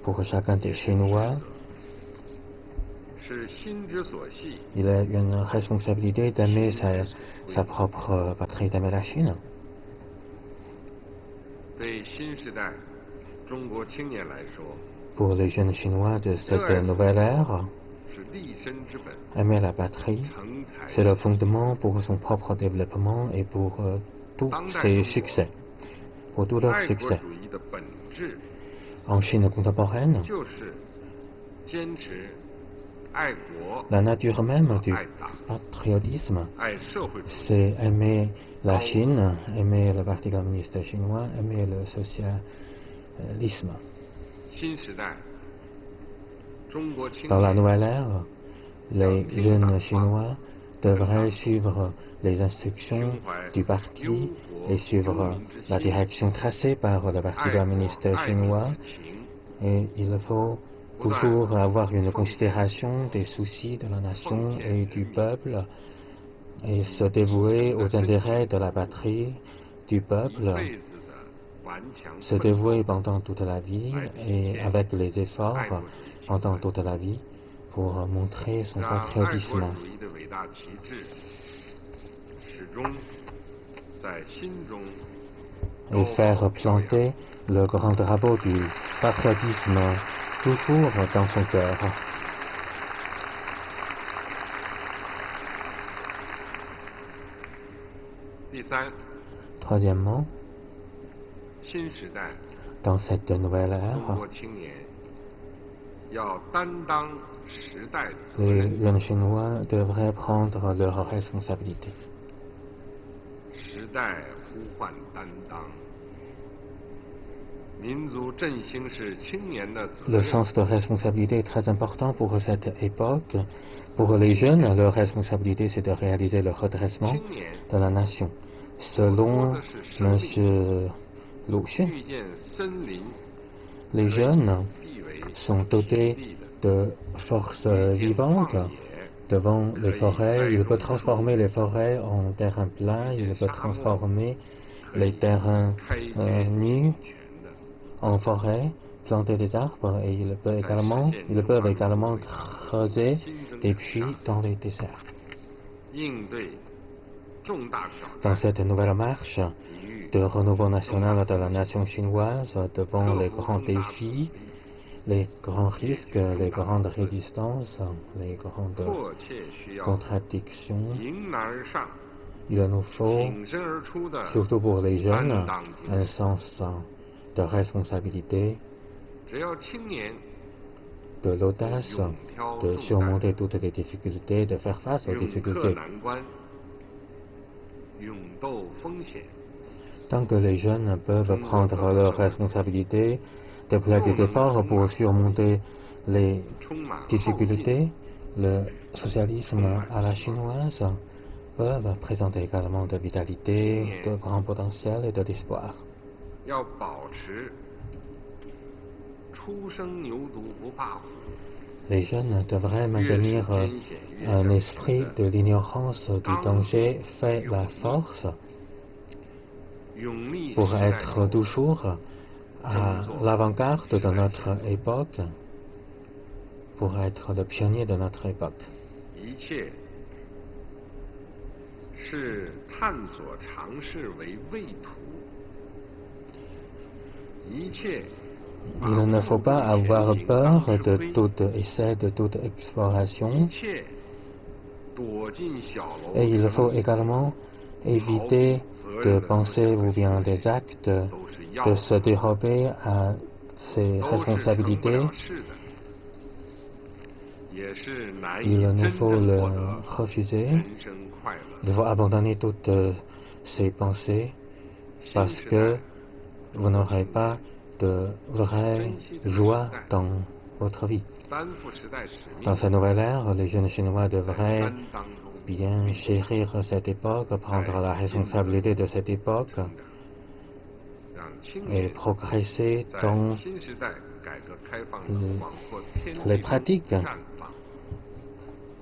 Pour chacun des Chinois, il a une responsabilité d'aimer sa propre patrie, d'aimer la Chine. Pour les jeunes Chinois de cette nouvelle ère, aimer la patrie, c'est le fondement pour son propre développement et pour tous ses succès, pour tous leurs succès. En Chine contemporaine, la nature même du patriotisme, c'est aimer la Chine, aimer le Parti communiste chinois, aimer le socialisme. Dans la nouvelle ère, les jeunes Chinois devraient suivre les instructions du parti et suivre la direction tracée par le Parti communiste chinois. Et il faut toujours avoir une considération des soucis de la nation et du peuple et se dévouer aux intérêts de la patrie, du peuple, se dévouer pendant toute la vie et avec les efforts pendant toute la vie pour montrer son patriotisme. Et faire planter le grand drapeau du patriotisme toujours dans son cœur. Troisièmement, dans cette nouvelle ère, les jeunes Chinois devraient prendre leurs responsabilités. Le sens de responsabilité est très important pour cette époque. Pour les jeunes, leur responsabilité, c'est de réaliser le redressement de la nation. Selon M. Lu Xun, les jeunes sont dotés de forces vivantes devant les forêts. Il peut transformer les forêts en terrains plats, il peut transformer les terrains nus en forêt, planter des arbres et ils peuvent également creuser des puits dans les déserts. Dans cette nouvelle marche de renouveau national de la nation chinoise devant les grands défis, les grands risques, les grandes résistances, les grandes contradictions, il nous faut, surtout pour les jeunes, un sens de responsabilité, de l'audace, de surmonter toutes les difficultés, de faire face aux difficultés. Tant que les jeunes peuvent prendre leurs responsabilités, déployer des efforts pour surmonter les difficultés, le socialisme à la chinoise peuvent présenter également de vitalité, de grand potentiel et de l'espoir. Les jeunes devraient maintenir un esprit de l'ignorance du danger fait la force pour être toujours à l'avant-garde de notre époque, pour être le pionnier de notre époque. Il ne faut pas avoir peur de tout essai, de toute exploration. Et il faut également éviter de penser ou bien des actes, de se dérober à ses responsabilités. Il nous faut le refuser. Il faut abandonner toutes ces pensées parce que vous n'aurez pas de vraie joie dans votre vie. Dans cette nouvelle ère, les jeunes Chinois devraient bien chérir cette époque, prendre la responsabilité de cette époque et progresser dans les pratiques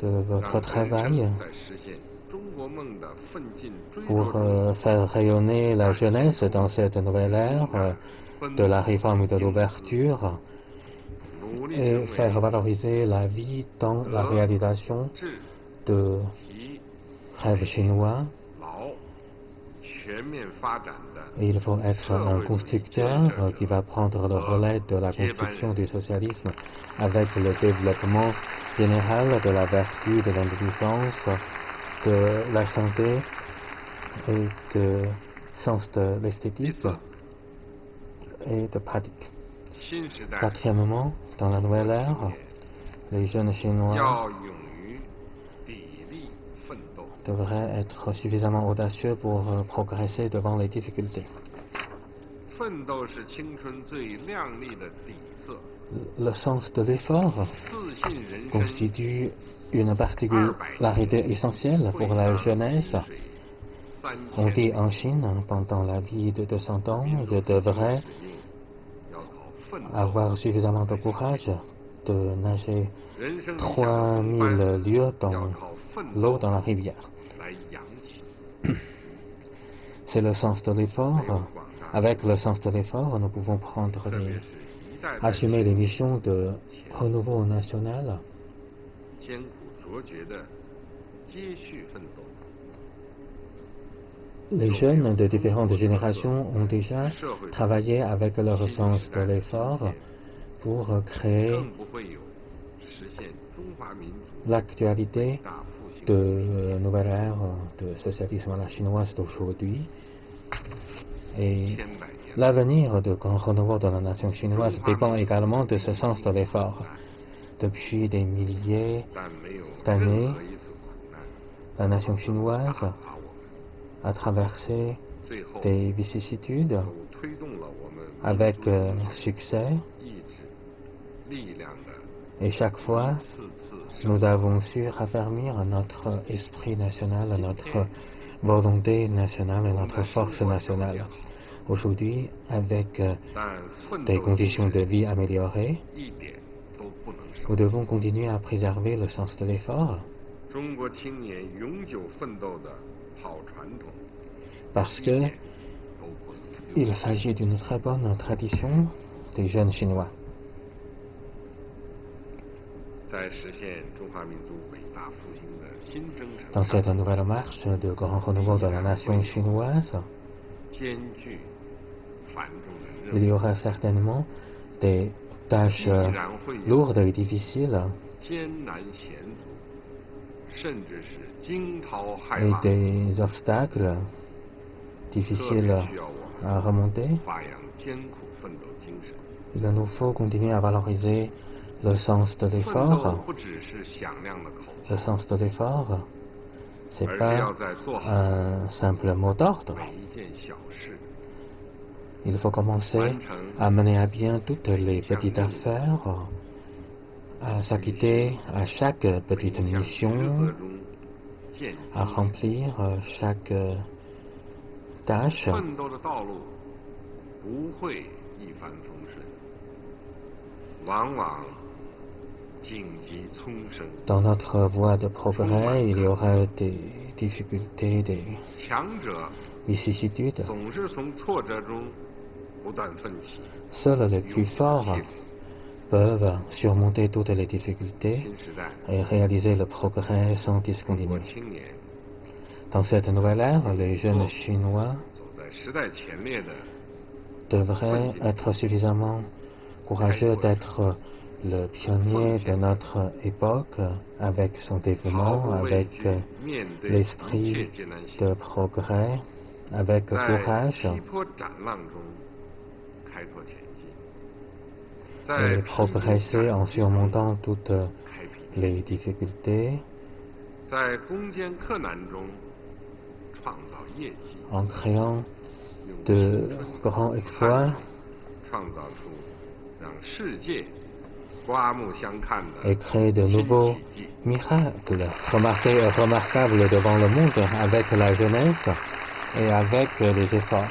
de votre travail pour faire rayonner la jeunesse dans cette nouvelle ère de la réforme et de l'ouverture et faire valoriser la vie dans la réalisation de rêves chinois. Et il faut être un constructeur qui va prendre le relais de la construction du socialisme avec le développement général de la vertu, de l'intelligence, de la santé et de sens de l'esthétique et de pratique. Quatrièmement, dans la nouvelle ère, les jeunes Chinois devraient être suffisamment audacieux pour progresser devant les difficultés. Le sens de l'effort constitue une particularité essentielle pour la jeunesse. On dit en Chine, pendant la vie de 200 ans, je devrais avoir suffisamment de courage de nager 3000 lieues dans l'eau dans la rivière. C'est le sens de l'effort. Avec le sens de l'effort, nous pouvons assumer les missions de renouveau national. Les jeunes de différentes générations ont déjà travaillé avec leur sens de l'effort pour créer l'actualité de nouvelle ère de socialisme à la chinoise d'aujourd'hui. Et l'avenir du grand renouveau de la nation chinoise dépend également de ce sens de l'effort. Depuis des milliers d'années, la nation chinoise a traversé des vicissitudes avec succès. Et chaque fois, nous avons su raffermir notre esprit national, notre volonté nationale et notre force nationale. Aujourd'hui, avec des conditions de vie améliorées, nous devons continuer à préserver le sens de l'effort parce que il s'agit d'une très bonne tradition des jeunes Chinois. Dans cette nouvelle marche de grand renouveau de la nation chinoise, il y aura certainement des tâches lourdes et difficiles et des obstacles difficiles à remonter. Il nous faut continuer à valoriser le sens de l'effort. Le sens de l'effort, ce n'est pas un simple mot d'ordre. Il faut commencer à mener à bien toutes les petites affaires, à s'acquitter à chaque petite mission, à remplir chaque tâche. Dans notre voie de progrès, il y aura des difficultés, des vicissitudes. Seuls les plus forts peuvent surmonter toutes les difficultés et réaliser le progrès sans discontinuer. Dans cette nouvelle ère, les jeunes Chinois devraient être suffisamment courageux d'être le pionnier de notre époque avec son dévouement, avec l'esprit de progrès, avec courage et progresser en surmontant toutes les difficultés, en créant de grands exploits et créer de nouveaux miracles remarquables devant le monde avec la jeunesse et avec les efforts.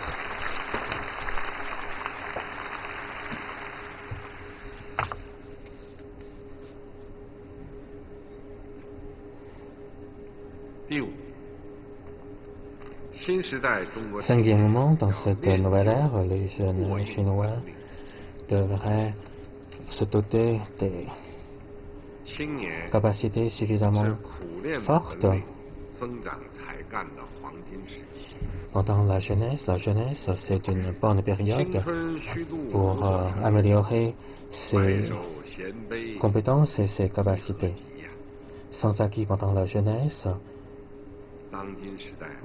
Cinquièmement, dans cette nouvelle ère, les jeunes Chinois devraient se doter des capacités suffisamment fortes. Pendant la jeunesse, c'est une bonne période pour améliorer ses compétences et ses capacités. Sans acquis pendant la jeunesse,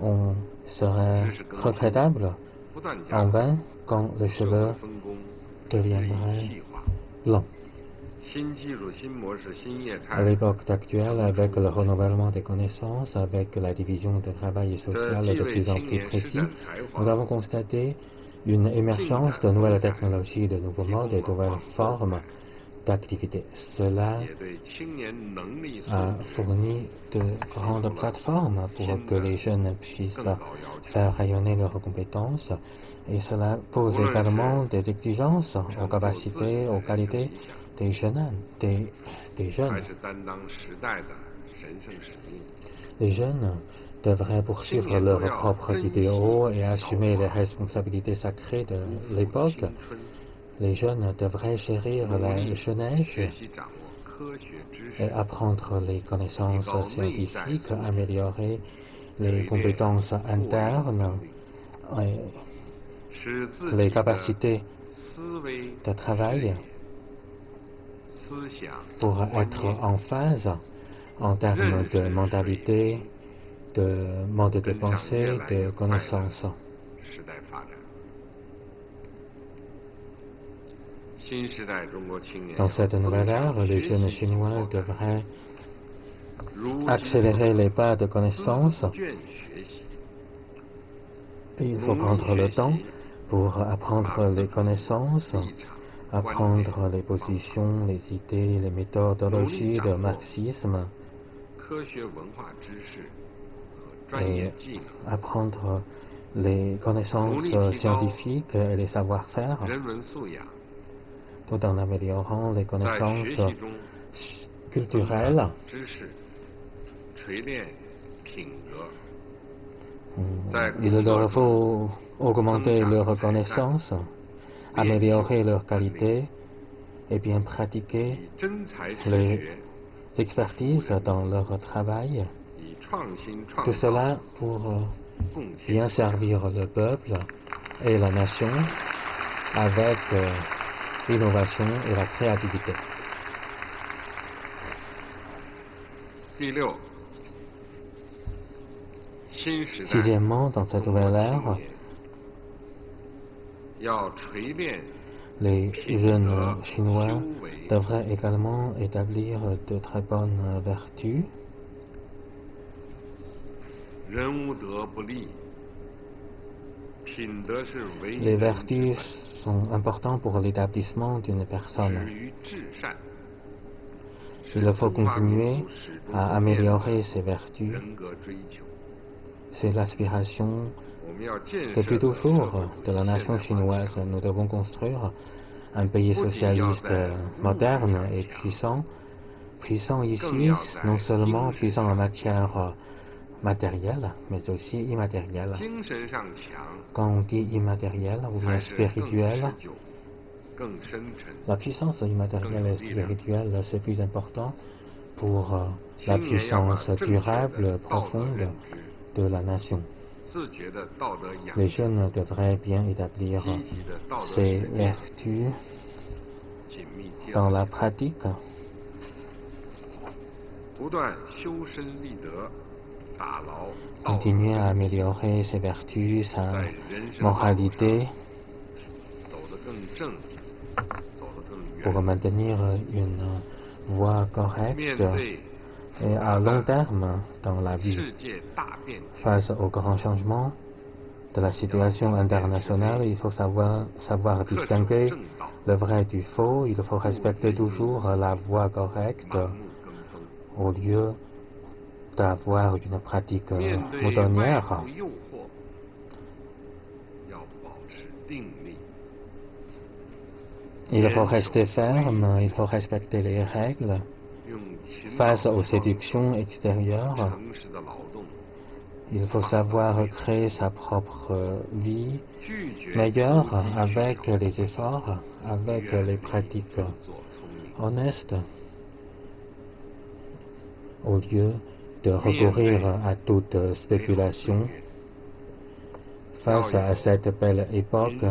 on serait regrettable en vain quand les cheveux deviendraient blancs. À l'époque actuelle, avec le renouvellement des connaissances, avec la division du travail social de plus en plus précis, nous avons constaté une émergence de nouvelles technologies, de nouveaux modes et de nouvelles formes d'activité. Cela a fourni de grandes plateformes pour que les jeunes puissent faire rayonner leurs compétences et cela pose également des exigences aux capacités, aux qualités des jeunes. Les jeunes devraient poursuivre leurs propres idéaux et assumer les responsabilités sacrées de l'époque. Les jeunes devraient chérir la jeunesse et apprendre les connaissances scientifiques, améliorer les compétences internes et les capacités de travail pour être en phase en termes de mentalité, de mode de pensée, de connaissances. Dans cette nouvelle ère, les jeunes Chinois devraient accélérer les pas de connaissances. Et il faut prendre le temps pour apprendre les connaissances, apprendre les positions, les idées, les méthodologies de marxisme et apprendre les connaissances scientifiques et les savoir-faire, tout en améliorant les connaissances culturelles. Il leur faut augmenter leur connaissance, améliorer leur qualité et bien pratiquer les expertises dans leur travail. Tout cela pour bien servir le peuple et la nation avec l'innovation et la créativité. Sixièmement, dans cette nouvelle ère, les jeunes Chinois devraient également établir de très bonnes vertus. Les vertus sont importantes pour l'établissement d'une personne. Il faut continuer à améliorer ces vertus. C'est l'aspiration depuis toujours de la nation chinoise. Nous devons construire un pays socialiste moderne et puissant. Puissant ici, non seulement puissant en matière matérielle, mais aussi immatérielle. Quand on dit immatériel ou bien spirituel, la puissance immatérielle et spirituelle, c'est plus important pour la puissance durable, profonde de la nation. Les jeunes devraient bien établir ces vertus dans la pratique, continuer à améliorer ses vertus, sa moralité, pour maintenir une voie correcte et à long terme dans la vie. Face aux grands changements de la situation internationale, il faut savoir distinguer le vrai du faux. Il faut respecter toujours la voie correcte au lieu d'avoir une pratique moutonnière. Il faut rester ferme, il faut respecter les règles face aux séductions extérieures. Il faut savoir créer sa propre vie meilleure avec les efforts, avec les pratiques honnêtes, au lieu de recourir à toute spéculation. Face à cette belle époque,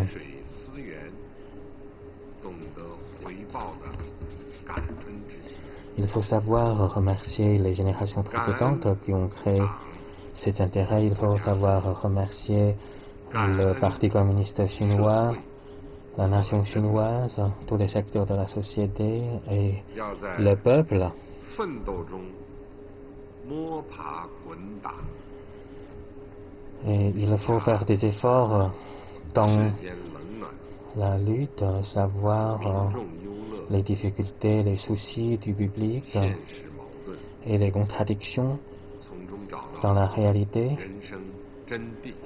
il faut savoir remercier les générations précédentes qui ont créé cet intérêt. Il faut savoir remercier le Parti communiste chinois, la nation chinoise, tous les secteurs de la société et le peuple. Et il faut faire des efforts dans la lutte, savoir les difficultés, les soucis du public et les contradictions dans la réalité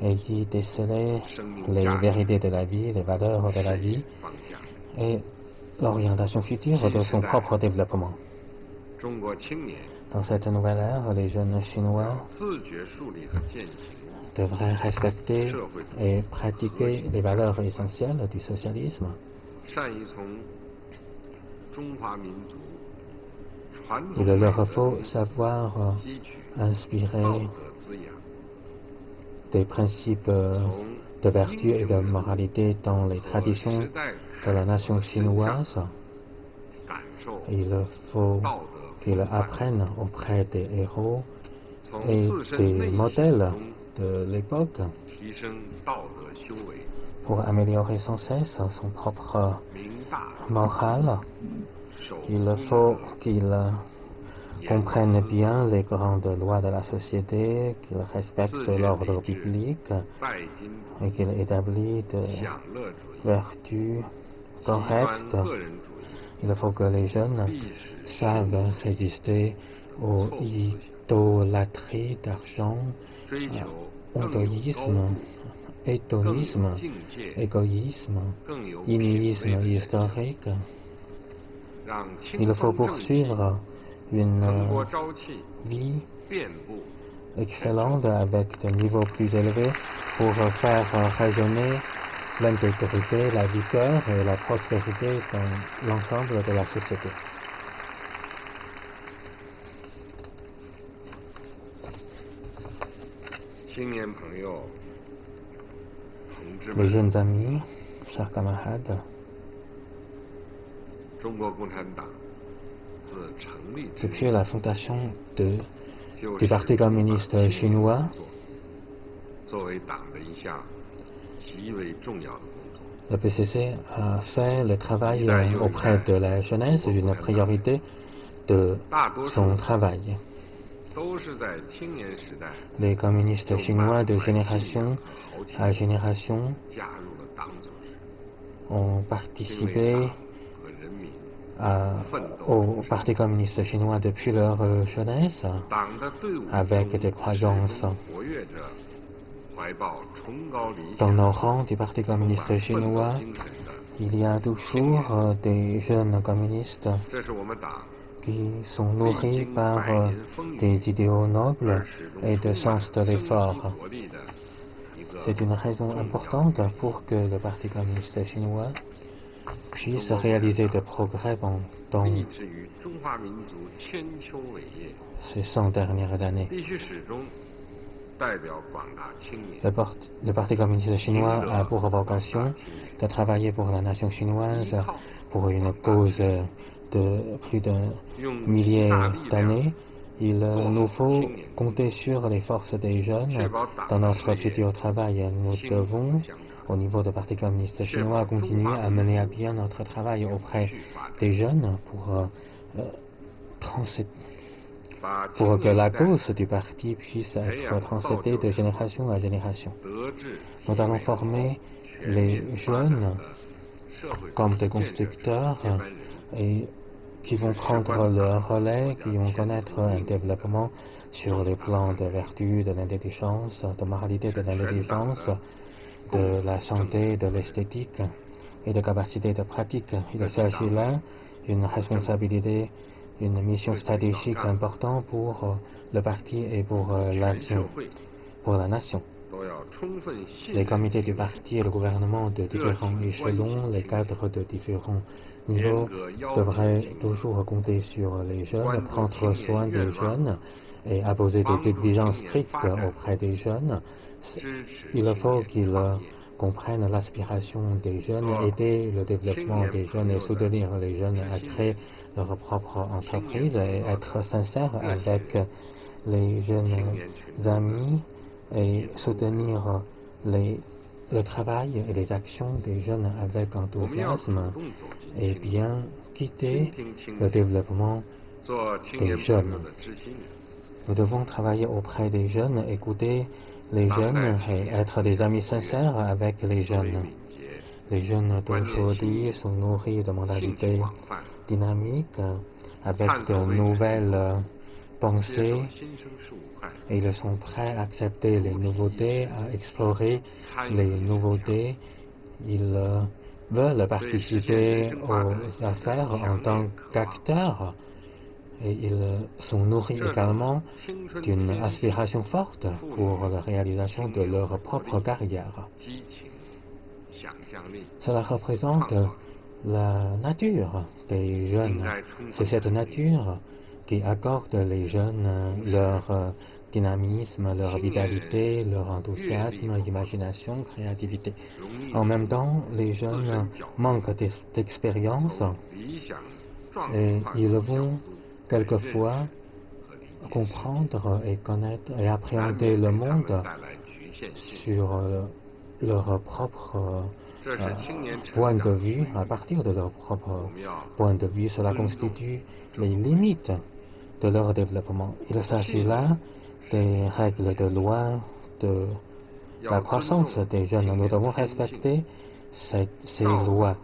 et y déceler les vérités de la vie, les valeurs de la vie et l'orientation future de son propre développement. Dans cette nouvelle ère, les jeunes Chinois devraient respecter et pratiquer les valeurs essentielles du socialisme. Il leur faut savoir inspirer des principes de vertu et de moralité dans les traditions de la nation chinoise. Il faut qu'ils apprennent auprès des héros et des modèles de l'époque pour améliorer sans cesse son propre moral. Il faut qu'ils comprennent bien les grandes lois de la société, qu'ils respectent l'ordre public et qu'ils établissent des vertus correctes. Il faut que les jeunes savent résister aux idolâtries d'argent, ondoïsme, hédonisme, égoïsme, innihisme historique. Il faut poursuivre une vie excellente avec des niveaux plus élevés pour faire rayonner l'intégrité, la vigueur et la prospérité dans l'ensemble de la société. Les jeunes amis, chers camarades, depuis la fondation du Parti communiste chinois, le PCC a fait le travail auprès de la jeunesse une priorité de son travail. Les communistes chinois de génération à génération ont participé au Parti communiste chinois depuis leur jeunesse avec des croyances. Dans nos rangs du Parti communiste chinois, il y a toujours des jeunes communistes qui sont nourris par des idéaux nobles et de sens de l'effort. C'est une raison importante pour que le Parti communiste chinois puisse réaliser des progrès dans ces 100 dernières années. Le Parti communiste chinois a pour vocation de travailler pour la nation chinoise, pour une cause de plus d'un millier d'années. Il nous faut compter sur les forces des jeunes dans notre futur travail. Nous devons, au niveau du Parti communiste chinois, continuer à mener à bien notre travail auprès des jeunes pour que la cause du parti puisse être transmettée de génération à génération. Nous allons former les jeunes comme des constructeurs et qui vont prendre le relais, qui vont connaître un développement sur les plans de vertu, de l'intelligence, de moralité, de l'intelligence, de la santé, de l'esthétique et de capacité de pratique. Il s'agit là d'une responsabilité, une mission stratégique importante pour le parti et pour la nation. Les comités du parti et le gouvernement de différents échelons, les cadres de différents niveaux devraient toujours compter sur les jeunes, prendre soin des jeunes et imposer des exigences strictes auprès des jeunes. Il faut qu'ils comprennent l'aspiration des jeunes, aider le développement des jeunes et soutenir les jeunes à créer leur propre entreprise et être sincère avec les jeunes amis et soutenir le travail et les actions des jeunes avec enthousiasme et bien quitter le développement des jeunes. Nous devons travailler auprès des jeunes, écouter les jeunes et être des amis sincères avec les jeunes. Les jeunes d'aujourd'hui sont nourris de mentalités dynamiques avec de nouvelles pensées et ils sont prêts à accepter les nouveautés, à explorer les nouveautés. Ils veulent participer aux affaires en tant qu'acteurs et ils sont nourris également d'une aspiration forte pour la réalisation de leur propre carrière. Cela représente la nature des jeunes. C'est cette nature qui accorde les jeunes leur dynamisme, leur vitalité, leur enthousiasme, imagination, créativité. En même temps, les jeunes manquent d'expérience et ils vont quelquefois comprendre et connaître et appréhender le monde sur leur propre point de vue, à partir de leur propre point de vue. Cela constitue les limites de leur développement. Il s'agit là des règles de loi, de la croissance des jeunes. Nous devons respecter ces lois.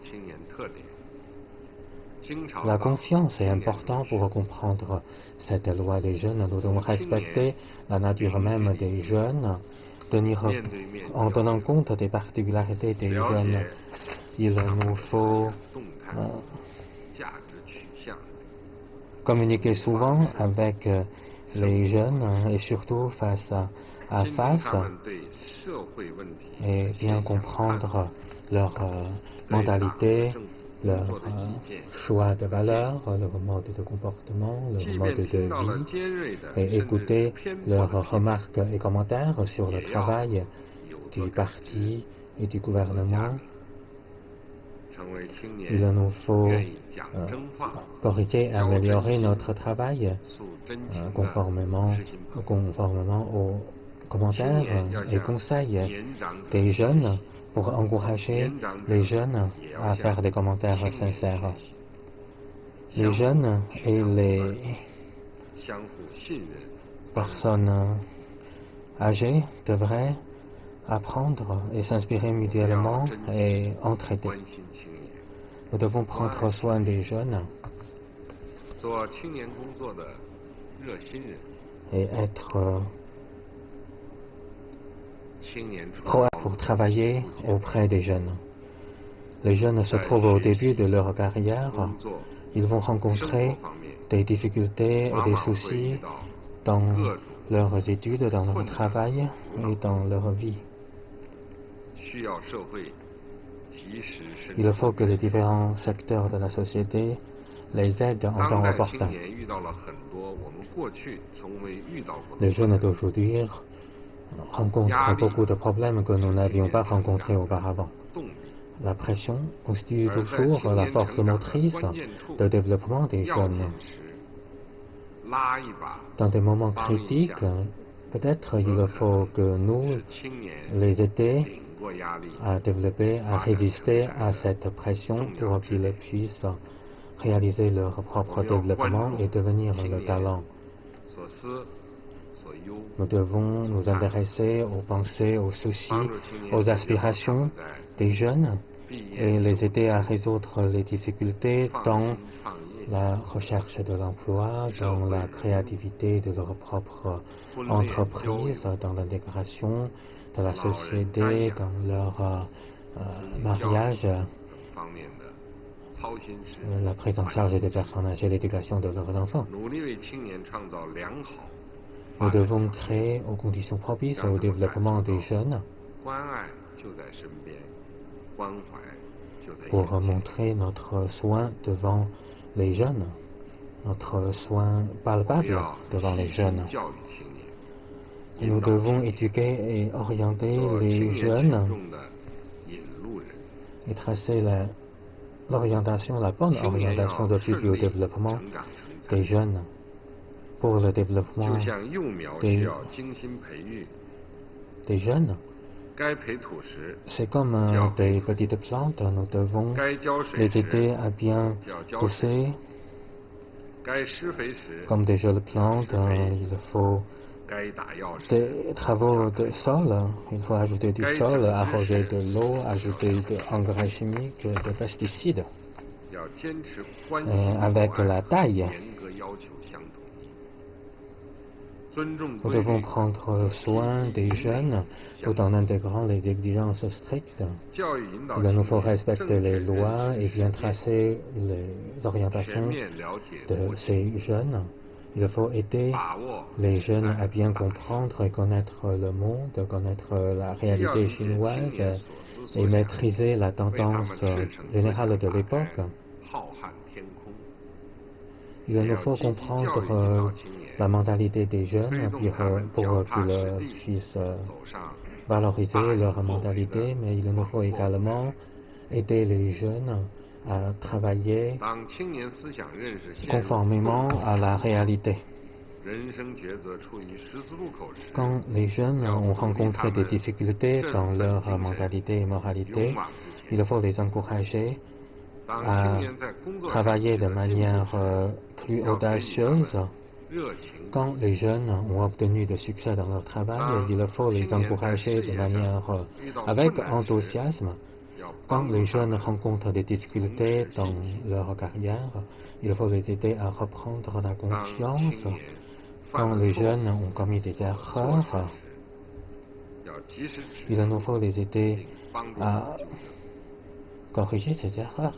La confiance est importante pour comprendre cette loi des jeunes. Nous devons respecter la nature même des jeunes, en tenant compte des particularités des jeunes. Il nous faut communiquer souvent avec les jeunes et surtout face à face et bien comprendre leur mentalité, leur choix de valeurs, leur mode de comportement, leur mode de vie et écouter leurs remarques et commentaires sur le travail du parti et du gouvernement. Il nous faut corriger et améliorer notre travail conformément aux commentaires et conseils des jeunes pour encourager les jeunes à faire des commentaires sincères. Les jeunes et les personnes âgées devraient apprendre et s'inspirer mutuellement et entraider. Nous devons prendre soin des jeunes et être proactifs pour travailler auprès des jeunes. Les jeunes se trouvent au début de leur carrière. Ils vont rencontrer des difficultés et des soucis dans leurs études, dans leur travail et dans leur vie. Il faut que les différents secteurs de la société les aident en temps opportun. Les jeunes d'aujourd'hui rencontre beaucoup de problèmes que nous n'avions pas rencontrés auparavant. La pression constitue toujours la force motrice de développement des jeunes. Dans des moments critiques, peut-être il faut que nous les aidions à développer, à résister à cette pression pour qu'ils puissent réaliser leur propre développement et devenir le talent. Nous devons nous intéresser aux pensées, aux soucis, aux aspirations des jeunes et les aider à résoudre les difficultés dans la recherche de l'emploi, dans la créativité de leur propre entreprise, dans l'intégration de la société, dans leur mariage, la prise en charge des personnes âgées, l'éducation de leurs enfants. Nous devons créer aux conditions propices au développement des jeunes pour montrer notre soin devant les jeunes, notre soin palpable devant les jeunes. Nous devons éduquer et orienter les jeunes et tracer l'orientation, la bonne orientation depuis le développement des jeunes. Pour le développement des jeunes, c'est comme des petites plantes, nous devons les aider à bien pousser. Comme des jeunes plantes, il faut des travaux de sol, il faut ajouter du sol, arroser de l'eau, ajouter de engrais chimiques, de pesticides. Et avec la taille, nous devons prendre soin des jeunes tout en intégrant les exigences strictes. Il nous faut respecter les lois et bien tracer les orientations de ces jeunes. Il faut aider les jeunes à bien comprendre et connaître le monde, connaître la réalité chinoise et maîtriser la tendance générale de l'époque. Il nous faut comprendre la mentalité des jeunes pour qu'ils puissent valoriser leur mentalité, mais il nous faut également aider les jeunes à travailler conformément à la réalité. Quand les jeunes ont rencontré des difficultés dans leur mentalité et moralité, il faut les encourager à travailler de manière plus audacieuse. Quand les jeunes ont obtenu de succès dans leur travail, il faut les encourager de manière avec enthousiasme. Quand les jeunes rencontrent des difficultés dans leur carrière, il faut les aider à reprendre la confiance. Quand les jeunes ont commis des erreurs, il nous faut les aider à corriger ces erreurs.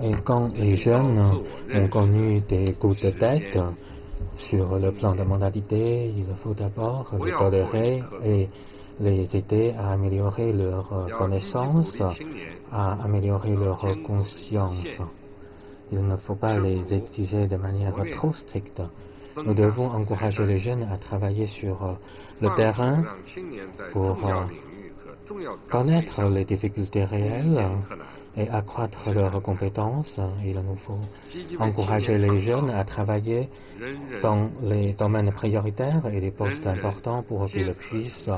Et quand les jeunes ont connu des coups de tête sur le plan de mentalité, il faut d'abord les tolérer et les aider à améliorer leur connaissance, à améliorer leur conscience. Il ne faut pas les exiger de manière trop stricte. Nous devons encourager les jeunes à travailler sur le terrain pour connaître les difficultés réelles et accroître leurs compétences. Il nous faut encourager les jeunes à travailler dans les domaines prioritaires et les postes importants pour qu'ils puissent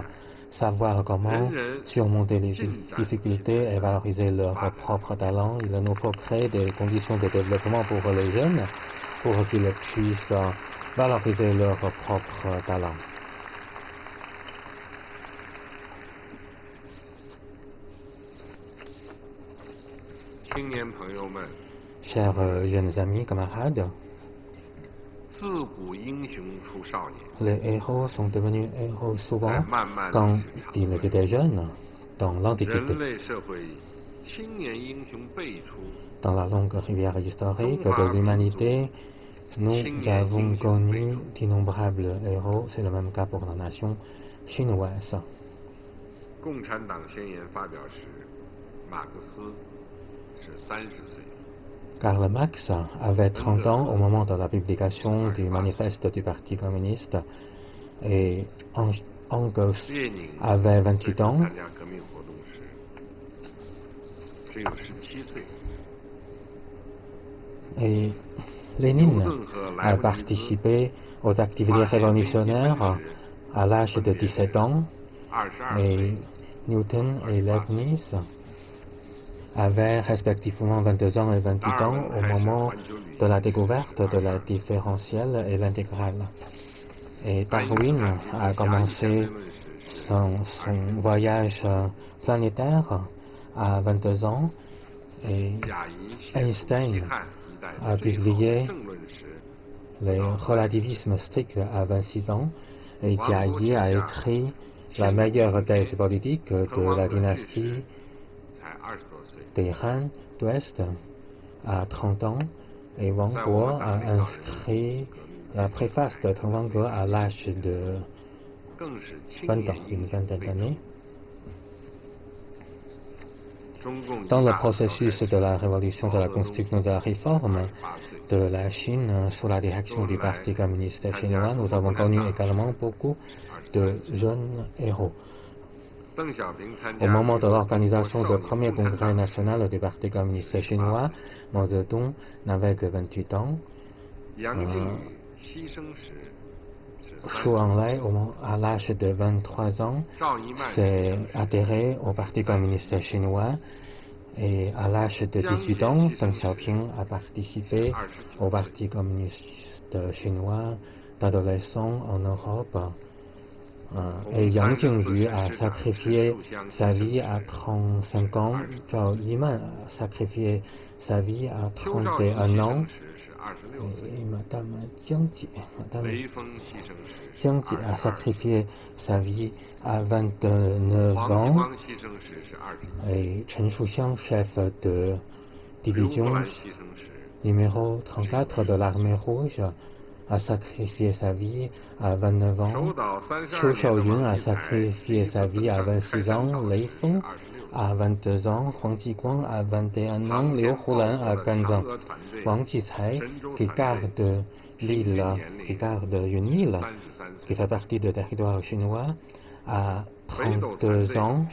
savoir comment surmonter les difficultés et valoriser leur propre talent. Il nous faut créer des conditions de développement pour les jeunes pour qu'ils puissent valoriser leur propre talent. Chers jeunes amis, camarades, les héros sont devenus héros souvent quand ils étaient jeunes, dans l'Antiquité. Dans la longue rivière historique de l'humanité, nous avons connu d'innombrables héros. C'est le même cas pour la nation chinoise. Karl Marx avait 30 ans au moment de la publication du manifeste du Parti communiste et Engels avait 28 ans. Et Lénine a participé aux activités révolutionnaires à l'âge de 17 ans et Newton et Leibniz avaient respectivement 22 ans et 28 ans au moment de la découverte de la différentielle et l'intégrale. Et Darwin a commencé son voyage planétaire à 22 ans et Einstein a publié le relativisme strict à 26 ans et Jia a écrit la meilleure thèse politique de la dynastie des Han d'Ouest à 30 ans et Wang Bo a inscrit la préface de Wang Bo à l'âge de 20 ans, une vingtaine d'années. Dans le processus de la révolution de la construction de la réforme de la Chine sous la direction du Parti communiste chinois, nous avons connu également beaucoup de jeunes héros. Au moment de l'organisation du premier congrès national du Parti communiste chinois, Mao Zedong n'avait que 28 ans. Zhou Enlai, à l'âge de 23 ans, s'est adhéré au Parti communiste chinois et à l'âge de 18 ans, Deng Xiaoping a participé au Parti communiste chinois d'adolescent en Europe. Et Yang Jingyu a sacrifié sa vie à 35 ans, Zhao Yiman a sacrifié sa vie à 31 ans, et Madame Jiang Jie a sacrifié sa vie à 29 ans, et Chen Shuxiang, chef de division numéro 34 de l'armée rouge, a sacrifié sa vie à 29 ans. Xu Shaoyun a sacrifié sa vie à 26 ans. Lei Feng à 22 ans. Huang Jiguang à 21 ans. Liu Hulan à 15 ans. Wang Jicai, qui garde l'île, une île qui fait partie du territoire chinois, à 32 ans.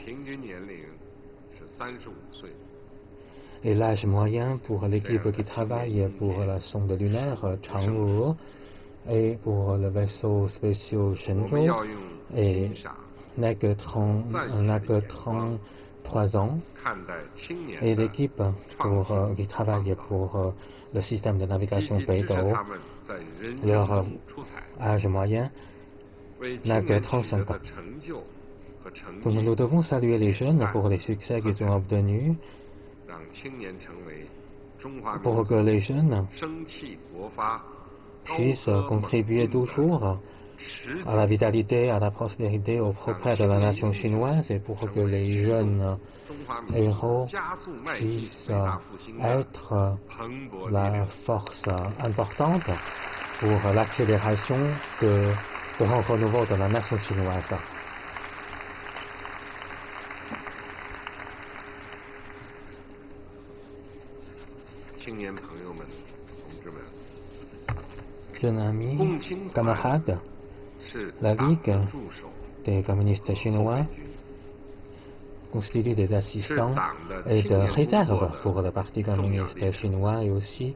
Et l'âge moyen pour l'équipe qui travaille pour la sonde lunaire Chang'e et pour le vaisseau spécial Shenzhou n'a que 33 ans. Et l'équipe qui travaille pour le système de navigation Beidou, leur âge moyen n'a que 35 ans. Donc nous devons saluer les jeunes pour les succès qu'ils ont obtenus, pour que les jeunes puissent contribuer toujours à la vitalité, à la prospérité au progrès de la nation chinoise et pour que les jeunes héros puissent être la force importante pour l'accélération du renouveau de la nation chinoise. Jeunes amis, camarades, la Ligue des communistes chinois constitue des assistants et de réserves pour le Parti communiste chinois et aussi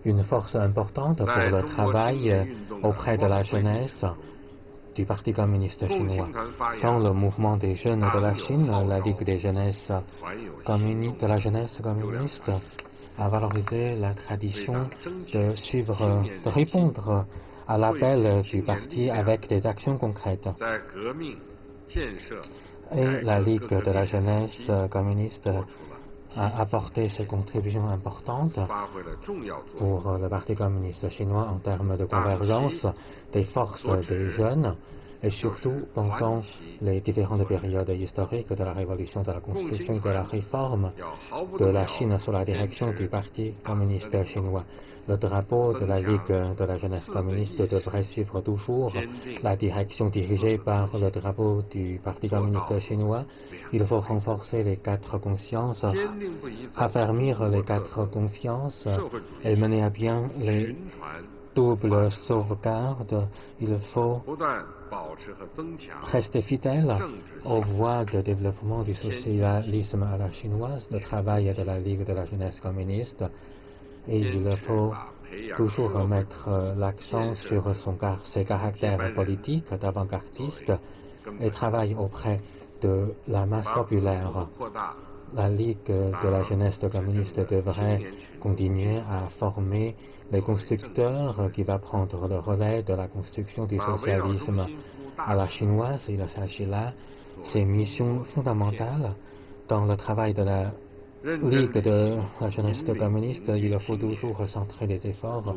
une force importante pour le travail auprès de la jeunesse du Parti communiste chinois. Dans le mouvement des jeunes de la Chine, la Ligue des jeunesses de la jeunesse communiste a valorisé la tradition de répondre à l'appel du parti avec des actions concrètes. Et la Ligue de la jeunesse communiste a apporté ses contributions importantes pour le Parti communiste chinois en termes de convergence des forces des jeunes et surtout pendant les différentes périodes historiques de la révolution, de la construction et de la réforme de la Chine sous la direction du Parti communiste chinois. Le drapeau de la Ligue de la jeunesse communiste devrait suivre toujours la direction dirigée par le drapeau du Parti communiste chinois. Il faut renforcer les quatre consciences, raffermir les quatre confiances et mener à bien les doubles sauvegardes. Il faut rester fidèle aux voies de développement du socialisme à la chinoise, le travail de la Ligue de la jeunesse communiste, et il faut toujours mettre l'accent sur ses caractères politiques d'avant-gardiste et travailler auprès de la masse populaire. La Ligue de la jeunesse communiste devrait continuer à former les constructeurs qui vont prendre le relais de la construction du socialisme à la chinoise. Il s'agit là ces missions fondamentales dans le travail de la Ligue de la jeunesse communiste. Il faut toujours centrer les efforts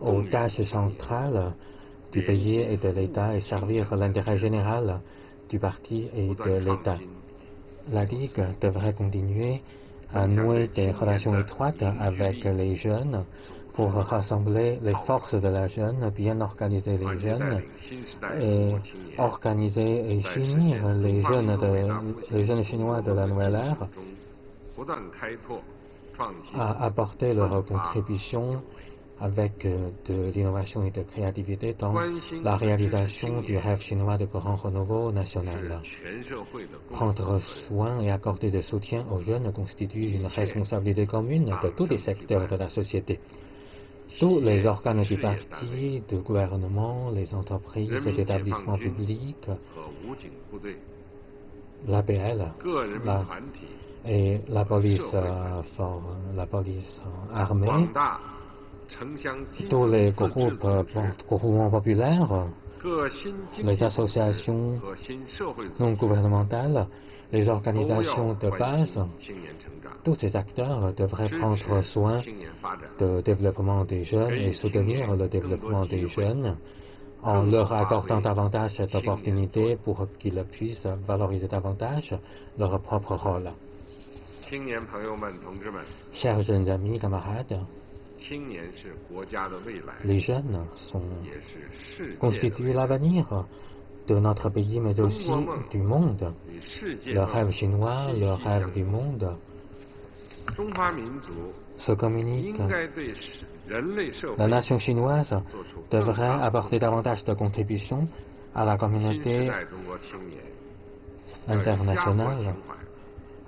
aux tâches centrales du pays et de l'État et servir l'intérêt général du parti et de l'État. La Ligue devrait continuer à nouer des relations étroites avec les jeunes pour rassembler les forces de la jeune, bien organiser les jeunes et organiser et finir les jeunes chinois de la nouvelle ère à apporter leur contribution avec de l'innovation et de créativité dans la réalisation du rêve chinois de grand renouveau national. Prendre soin et accorder de soutien aux jeunes constitue une responsabilité commune de tous les secteurs de la société. Tous les organes du parti, du gouvernement, les entreprises et établissements publics, l'APL et la police armée, tous les groupements populaires, les associations non gouvernementales, les organisations de base, tous ces acteurs devraient prendre soin du développement des jeunes et soutenir le développement des jeunes en leur accordant davantage d'opportunités pour qu'ils puissent valoriser davantage leur propre rôle. Chers jeunes amis, camarades, les jeunes constituent l'avenir de notre pays, mais aussi du monde. Le rêve chinois, le rêve du monde se communique. La nation chinoise devrait apporter davantage de contributions à la communauté internationale,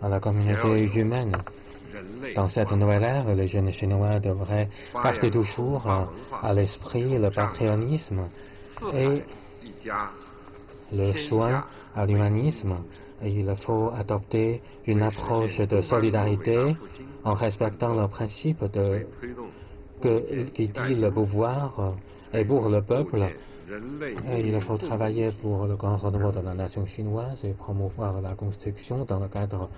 à la communauté humaine. Dans cette nouvelle ère, les jeunes Chinois devraient garder toujours à l'esprit le patriotisme et le soin à l'humanisme. Et il faut adopter une approche de solidarité en respectant le principe qui dit le pouvoir est pour le peuple. Et il faut travailler pour le grand renouveau de la nation chinoise et promouvoir la construction dans le cadre,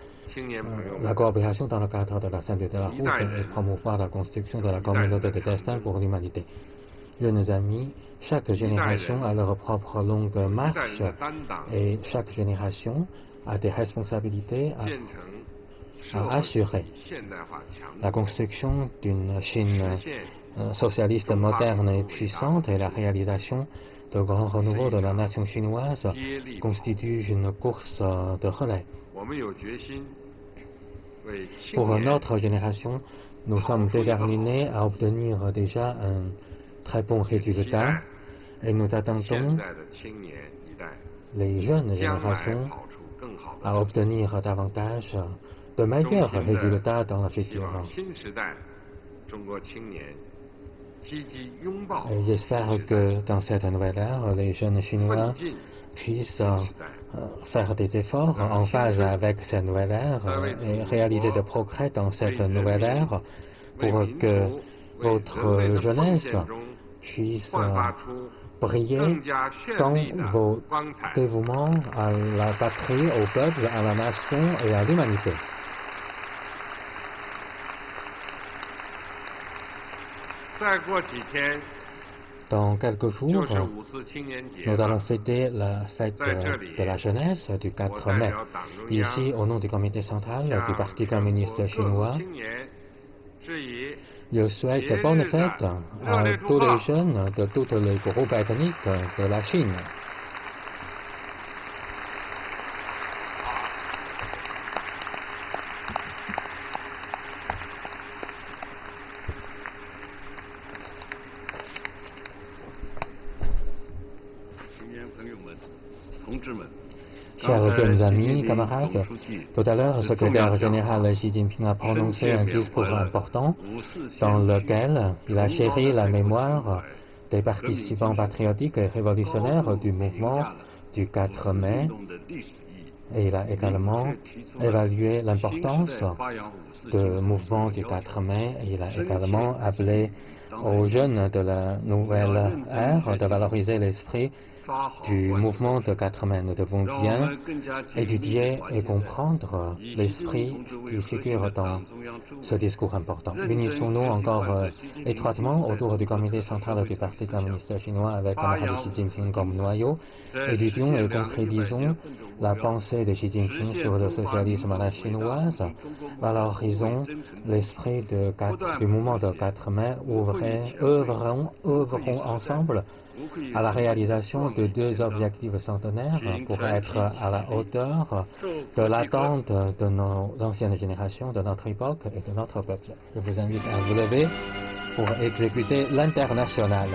la coopération dans le cadre de la sainteté de la route et promouvoir la construction de la communauté de destin pour l'humanité. Jeunes amis, chaque génération a leur propre longue marche et chaque génération a des responsabilités à assurer. La construction d'une Chine socialiste moderne et puissante et la réalisation du grand renouveau de la nation chinoise constitue une course de relais. Pour notre génération, nous sommes déterminés à obtenir déjà un très bon résultat et nous attendons les jeunes générations à obtenir davantage de meilleurs résultats dans le futur. Et j'espère que dans cette nouvelle ère, les jeunes Chinois puissent faire des efforts en phase avec cette nouvelle ère et réaliser des progrès dans cette nouvelle ère pour que votre jeunesse puisse briller dans vos dévouements à la patrie, au peuple, à la nation et à l'humanité. Dans quelques jours, nous allons fêter la fête de la jeunesse du 4 mai. Ici, au nom du comité central du Parti communiste chinois, je souhaite bonne fête à tous les jeunes de tous les groupes ethniques de la Chine. Chers jeunes amis, camarades, tout à l'heure, le secrétaire général Xi Jinping a prononcé un discours important dans lequel il a chéri la mémoire des participants patriotiques et révolutionnaires du mouvement du 4 mai et il a également évalué l'importance du mouvement du 4 mai et il a également appelé aux jeunes de la nouvelle ère de valoriser l'esprit du mouvement de 4 mai. Nous devons bien étudier et comprendre l'esprit qui figure dans ce discours important. Unissons-nous encore étroitement autour du comité central du Parti communiste chinois avec camarade Xi Jinping comme noyau. Étudions et concrétisons la pensée de Xi Jinping sur le socialisme à la chinoise. Valorisons l'esprit du mouvement de 4 mai. Œuvrons ensemble à la réalisation de 2 objectifs centenaires pour être à la hauteur de l'attente de nos anciennes générations, de notre époque et de notre peuple. Je vous invite à vous lever pour exécuter l'international.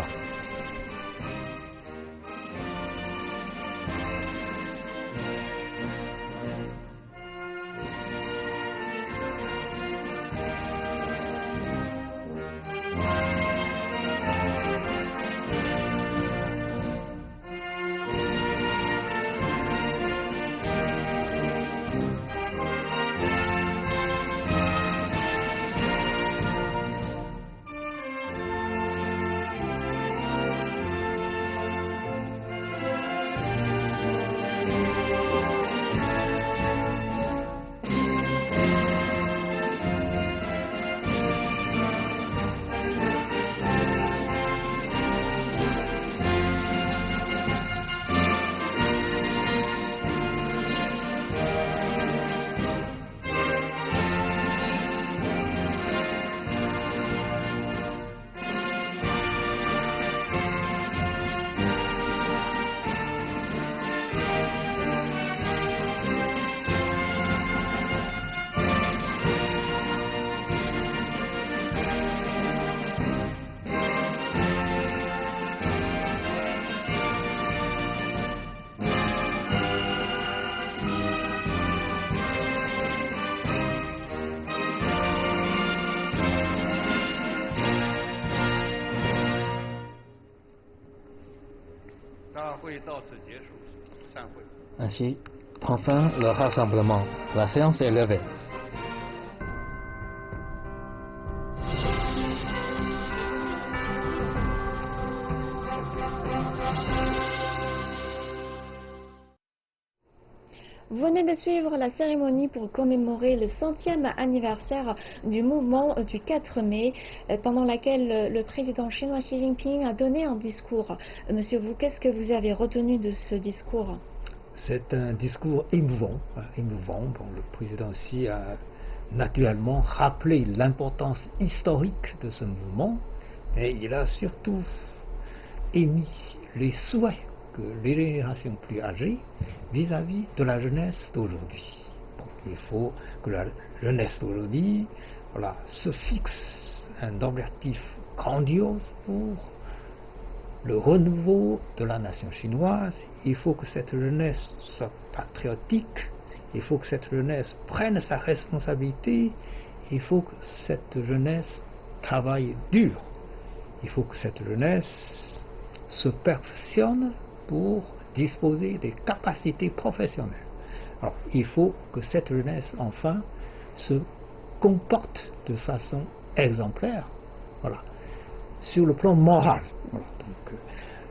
Ainsi prend fin le rassemblement. La séance est levée. Vous venez de suivre la cérémonie pour commémorer le 100e anniversaire du mouvement du 4 mai, pendant laquelle le président chinois Xi Jinping a donné un discours. Monsieur Wu, qu'est-ce que vous avez retenu de ce discours? C'est un discours émouvant. Bon, le président Xi a naturellement rappelé l'importance historique de ce mouvement, et il a surtout émis les souhaits que les générations plus âgées vis-à-vis de la jeunesse d'aujourd'hui. Bon, il faut que la jeunesse d'aujourd'hui se fixe un objectif grandiose pour le renouveau de la nation chinoise. Il faut que cette jeunesse soit patriotique, il faut que cette jeunesse prenne sa responsabilité, il faut que cette jeunesse travaille dur, il faut que cette jeunesse se perfectionne pour disposer des capacités professionnelles. Alors, il faut que cette jeunesse, enfin, se comporte de façon exemplaire, sur le plan moral.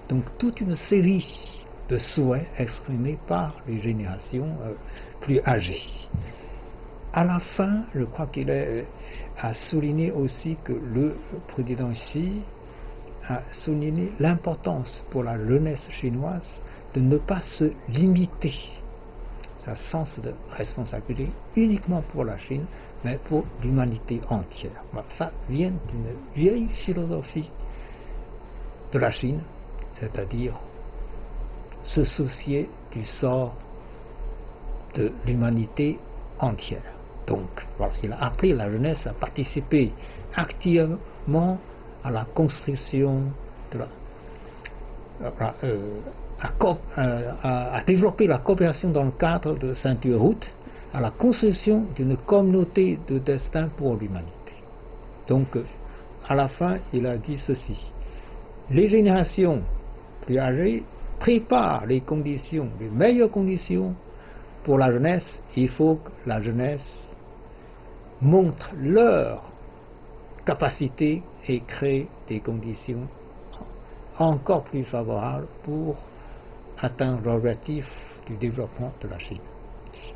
Donc, toute une série de souhaits exprimés par les générations plus âgées. À la fin, je crois qu'il a souligné aussi que le président Xi a souligné l'importance pour la jeunesse chinoise de ne pas se limiter sa sens de responsabilité uniquement pour la Chine, mais pour l'humanité entière. Ça vient d'une vieille philosophie de la Chine, c'est-à-dire se soucier du sort de l'humanité entière. Donc, voilà, il a appelé la jeunesse à participer activement à la construction de à développer la coopération dans le cadre de Ceinture Route, à la construction d'une communauté de destin pour l'humanité. Donc, à la fin, il a dit ceci: les générations plus âgées préparent les conditions, les meilleures conditions pour la jeunesse. Il faut que la jeunesse montre leur capacité et crée des conditions encore plus favorables pour atteindre l'objectif du développement de la Chine.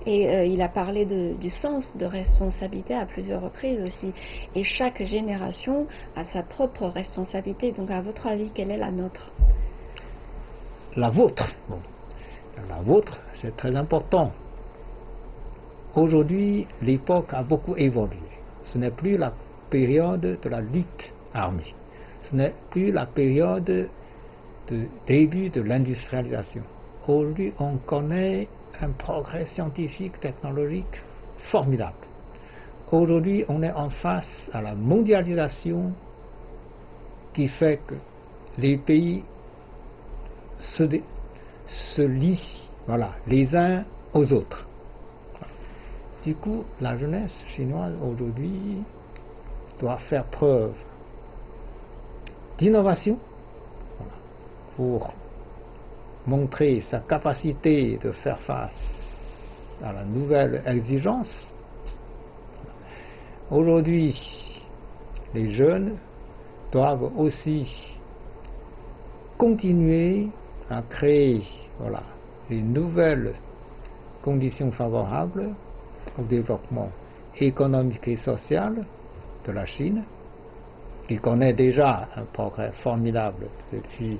Et il a parlé du sens de responsabilité à plusieurs reprises aussi. Et chaque génération a sa propre responsabilité. Donc à votre avis, quelle est la nôtre? La vôtre. Bon. La vôtre, c'est très important. Aujourd'hui, l'époque a beaucoup évolué. Ce n'est plus la période de la lutte armée. Ce n'est plus la période de début de l'industrialisation. Aujourd'hui, on connaît un progrès scientifique, technologique formidable. Aujourd'hui, on est en face à la mondialisation qui fait que les pays se lient, voilà, les uns aux autres. Du coup, la jeunesse chinoise aujourd'hui doit faire preuve d'innovation, voilà, pour montrer sa capacité de faire face à la nouvelle exigence. Aujourd'hui, les jeunes doivent aussi continuer à créer, voilà, les nouvelles conditions favorables au développement économique et social de la Chine, qui connaît déjà un progrès formidable depuis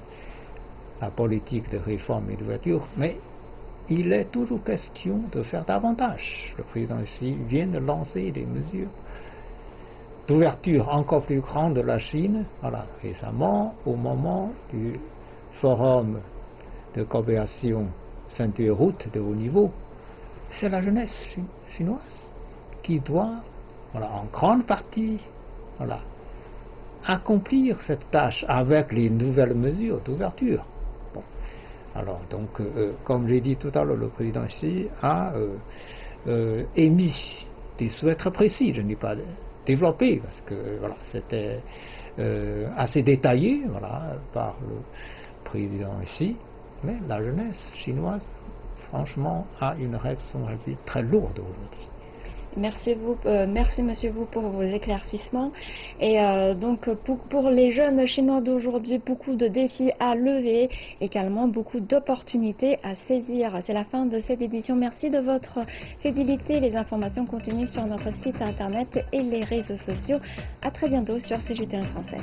la politique de réforme et d'ouverture, mais il est toujours question de faire davantage. Le président Xi vient de lancer des mesures d'ouverture encore plus grande de la Chine, voilà, récemment, au moment du forum de coopération Ceinture Route de haut niveau. C'est la jeunesse chinoise qui doit, voilà, en grande partie, voilà, accomplir cette tâche avec les nouvelles mesures d'ouverture. Bon. Alors, donc, comme j'ai dit tout à l'heure, le président Xi a émis des souhaits très précis. Je n'ai pas développé parce que voilà, c'était assez détaillé, voilà, par le président Xi, mais la jeunesse chinoise, franchement, a une responsabilité très lourde aujourd'hui. Merci Monsieur Wu pour vos éclaircissements. Et donc pour les jeunes Chinois d'aujourd'hui, beaucoup de défis à lever, également beaucoup d'opportunités à saisir. C'est la fin de cette édition. Merci de votre fidélité. Les informations continuent sur notre site internet et les réseaux sociaux. À très bientôt sur CGTN Français.